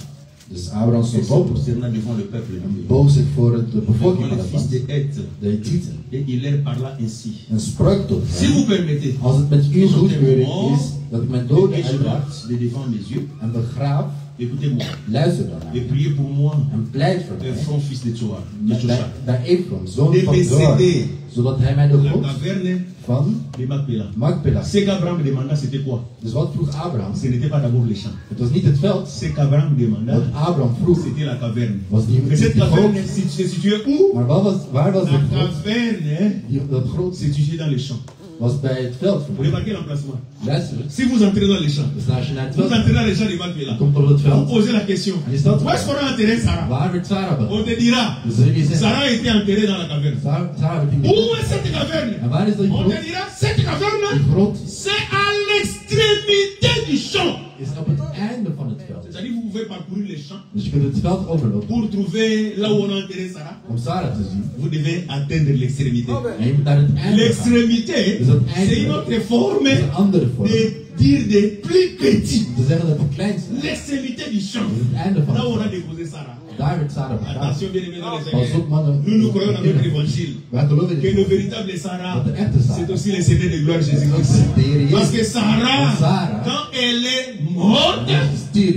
C: Dus Abraham
A: et
C: stond
A: se
C: op
A: prosterna devant le peuple.
C: en boog zich voor de bevolking
A: Devant
C: van
A: les
C: het
A: fils
C: land,
A: de Heth.
C: de Hethieten,
A: Et il leur parla ainsi.
C: en sprak tot
A: Si
C: hen.
A: vous permettez,
C: Als het met uw goedkeuring is dat ik mijn
A: et
C: doden
A: que je
C: uitdraag
A: rate de devant mes yeux,
C: en begraaf,
A: écoutez-moi.
C: luister dan
A: Et
C: naar
A: priez pour moi,
C: en pleit voor mij.
A: Ephron, fils de Tsoar. De Tsoshak.
C: Bij Ephron, zoon
A: De
C: van Zoar,
A: décédé.
C: zodat hij mij de
A: La
C: God
A: caverne
C: van
A: de Macpéla.
C: Makpela.
A: Ce qu'Abraham demanda, c'était quoi?
C: Dus wat vroeg Abraham?
A: Ce n'était pas d'abord les champs.
C: Het was niet het veld.
A: Ce qu'Abraham demanda,
C: Wat Abraham vroeg
A: c'était la caverne.
C: was die,
A: Mais cette
C: die
A: caverne
C: grot.
A: se situait où?
C: Maar waar was
A: La
C: het grot?
A: caverne
C: Dat grot
A: se situait dans les champs.
C: was bij het veld.
A: Vous remarquez l'emplacement?
C: Luister.
A: Si vous entrez dans les champs,
C: Dus als je naar het
A: vous
C: veld
A: entrez dans les champs de Macpéla,
C: komt op het
A: vous
C: veld,
A: posez la question.
C: en je staat
A: Où est-ce qu'on a enterré Sarah?
C: waar werd Sarah
A: On
C: begraven?
A: te dira,
C: Dus zul je zeggen,
A: Sarah a été enterrée dans la caverne.
C: Sarah werd in
A: Où
C: de
A: est cette caverne?
C: En waar is die
A: On
C: grot?
A: te dira, cette caverne,
C: Die grot
A: c'est à l'extrémité du champ.
C: is op het einde van het veld.
A: C'est-à-dire, vous pouvez parcourir les champs
C: Dus je kunt het veld overlopen
A: pour trouver là où on a enterré Sarah.
C: om Sarah te zien.
A: Vous devez atteindre l'extrémité.
C: En je moet naar het einde gaan.
A: L'extrémité,
C: Dus het
A: c'est
C: einde
A: une autre forme
C: is een andere vorm.
A: de dire des plus petits.
C: Om te zeggen dat het kleinste is.
A: L'extrémité du champ.
C: Dus het einde van
A: Là
C: het
A: où on a
C: veld.
A: déposé Sarah.
C: Daar werd Sarah begraven.
A: Attention, bien aimés dans les
C: Pas op,
A: Seigneur.
C: mannen.
A: Nous croyons dans notre évangile.
C: Wij geloven in
A: Que le
C: het
A: véritable Sarah,
C: Dat de echte Sarah.
A: c'est aussi le Seigneur de gloire Jésus-Christ.
C: De Heer
A: Parce que
C: Jezus.
A: Sarah,
C: Want Sarah,
A: quand elle est morte,
C: als ze stierf,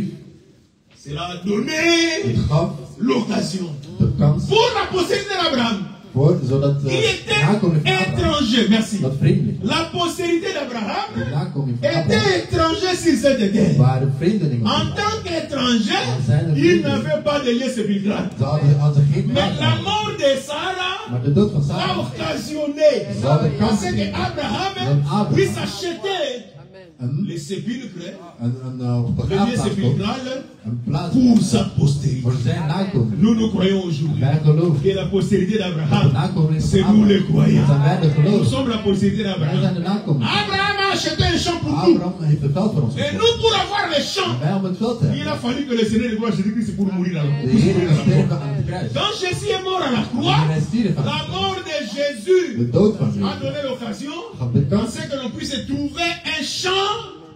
A: cela a donné
C: het gaf
A: l'occasion
C: de kans
A: pour la postérité d'Abraham,
C: voor, zodat
A: qui
C: de
A: était
C: nakomeling van Abraham,
A: étranger, merci.
C: dat vreemdeling,
A: La postérité d'Abraham
C: de nakomeling van
A: était
C: Abraham,
A: étranger sur cette terre.
C: waren vreemdelingen
A: En
C: van
A: tant
C: Abraham.
A: qu'étranger,
C: Zijn er
A: il
C: vreemdelingen.
A: n'avait pas de lien sépulcral.
C: Ze hadden geen
A: Mais la
C: naam.
A: mort de Sarah
C: Maar de dood van
A: a
C: Sarah
A: occasionné
C: Ze hadden
A: à
C: kans
A: ce que Abraham
C: Abraham
A: puisse acheter
C: een,
A: les sépulcres,
C: een
A: le lieu
C: begraafplaats kocht,
A: sépulcral
C: een plaats
A: pour sa postérité.
C: voor zijn nakomeling.
A: Nous croyons aujourd'hui
C: Wij geloven
A: que la postérité
C: dat de
A: d'Abraham,
C: nakomeling
A: c'est
C: van
A: nous les
C: Abraham.
A: croyants.
C: Dat zijn wij de
A: Nous
C: gelovigen.
A: sommes la postérité
C: Wij
A: d'Abraham.
C: zijn de nakomeling.
A: Abraham a acheté un champ pour nous.
C: Abraham heeft het veld voor ons
A: Et
C: gekocht.
A: nous, pour avoir les champs,
C: En wij om het veld te
A: il a
C: hebben.
A: fallu que le Seigneur de gloire Jésus-Christ pour mourir là.
C: De Heer is sterven aan het kruis.
A: Quand Jésus est mort à la
C: En
A: croix,
C: hij stierf aan
A: la
C: het kruis.
A: mort de Jésus
C: De dood van
A: a
C: Jezus
A: donné l'occasion
C: gaf de
A: à
C: kans
A: ce que l'on puisse trouver un champ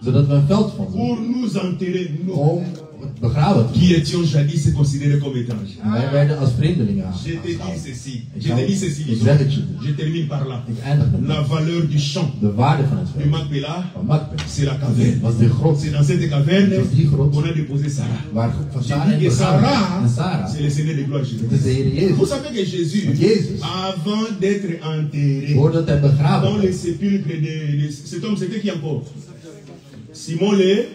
C: zodat we een veld vonden
A: pour nous enterrer, nous,
C: om het begraven te
A: qui étions jadis considérés comme étrangers.
C: En wij werden als vreemdelingen
A: Je te dis
C: aangehouden.
A: ceci,
C: Ik
A: je te dis
C: zeg
A: ceci,
C: het je.
A: je termine par là.
C: Ik eindig met
A: La valeur du champ
C: de waarde van het
A: du
C: veld.
A: Macpéla,
C: Van Makpela.
A: c'est la caverne.
C: Was de grot
A: C'est dans cette caverne
C: Het is die grot.
A: qu'on a déposé Sarah.
C: waar van
A: Je
C: Sarah
A: dis
C: en
A: que
C: begraven.
A: Sarah,
C: En Sarah,
A: c'est le Seigneur de gloire
C: het is
A: Jésus.
C: de Heer
A: Vous
C: Jezus.
A: savez que Jésus,
C: Want Jezus,
A: avant d'être enterré
C: voordat hij begraven
A: dans les
C: werd,
A: sépulcres de cet homme, c'était qui encore? Simon le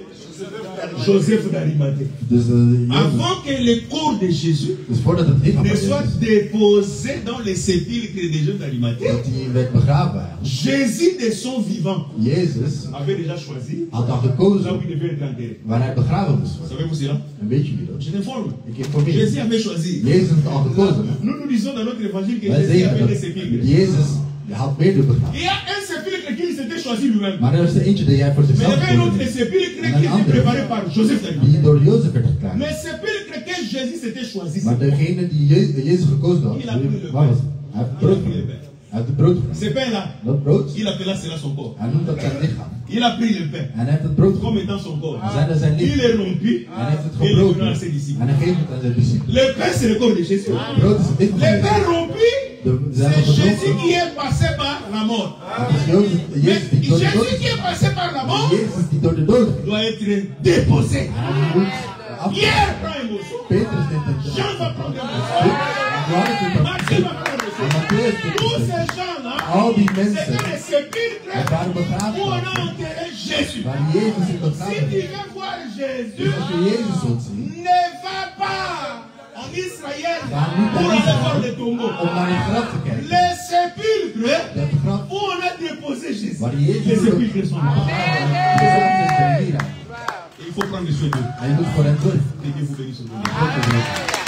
A: Joseph d'Arimathée.
C: dus, Jezus,
A: Avant que le corps de Jésus
C: dus voordat het lichaam
A: ne
C: van
A: soit
C: Jezus,
A: déposé dans les sépulcres de Joseph d'Arimathée,
C: dat hij werd begraven eigenlijk.
A: Jésus de son vivant
C: Jezus
A: avait déjà choisi
C: had al
A: là où
C: gekozen
A: il devait être enterré.
C: waar hij begraven moest worden.
A: Savez-vous cela?
C: En weet je wie dat?
A: Je t'informe.
C: Ik informeer
A: Jésus
C: je.
A: avait choisi.
C: Jezus had al gekozen.
A: Nous disons dans notre évangile que
C: Wij
A: Jésus
C: zeggen
A: avait des
C: dat
A: sépulcres.
C: Jezus had meerdere begraven.
A: Il y a un sépulcre qu'il s'était choisi lui-même.
C: Maar er is er eentje die jij voor
A: Mais il y
C: zichzelf
A: avait un autre
C: koos.
A: sépulcre
C: En
A: qui
C: een
A: était
C: andere
A: préparé par Joseph d'Arimathée.
C: die door Jozef werd geklaard.
A: Mais sépulcre que Jésus s'était choisi,
C: Maar degene die Jezus gekozen had,
A: Il a pris le
C: waar was het? Hij heeft brood
A: Il a pris le
C: genomen.
A: pain.
C: Hij uit het brood genomen.
A: Ce pain-là,
C: Dat brood,
A: il appela cela son corps.
C: hij noemt dat zijn lichaam.
A: Il a pris le pain
C: En hij heeft het brood
A: comme
C: genomen.
A: étant son corps.
C: Zijn
A: Il
C: lichaam.
A: est rompu
C: En hij heeft het
A: et il le
C: gebroken.
A: donne à ses disciples.
C: En hij geeft het aan zijn discipelen.
A: Le pain, c'est le corps de Jésus.
C: Het brood is het lichaam
A: Le
C: van
A: pain
C: Jezus.
A: rompu, c'est Jésus qui
C: gebroken.
A: est passé par la mort.
C: Het is Jezus die door de dood
A: Jésus qui est passé par la mort
C: Jezus die door de dood ging.
A: doit être déposé.
C: En hij moet
A: Pierre prend une motion.
C: Petrus neemt het.
A: Jean va prendre une motion.
C: Johannes neemt dat.
A: Matthieu va prendre une
C: En
A: motion.
C: Matthäus neemt
A: Tous
C: het.
A: ces gens-là,
C: Al die
A: c'était
C: mensen
A: les sépulcres
C: het waren begraven
A: où on a enterré Jésus.
C: waar Jezus in
A: Si
C: begraven
A: tu
C: is.
A: veux voir Jésus,
C: Dus als je Jezus wilt zien,
A: ne va pas en Israël
C: ga niet
A: pour
C: naar
A: aller voir
C: Israël
A: le tombeau.
C: om naar het graf te kijken.
A: Les sépulcres
C: Dat graf
A: où on a déposé Jésus.
C: waar
A: Les
C: Jezus
A: sépulcres sont morts.
C: begraven is.
A: Et il faut prendre soin d'eux.
C: En je moet voor hen zorgen.
A: Que Dieu vous bénisse aujourd'hui.
C: God is met je.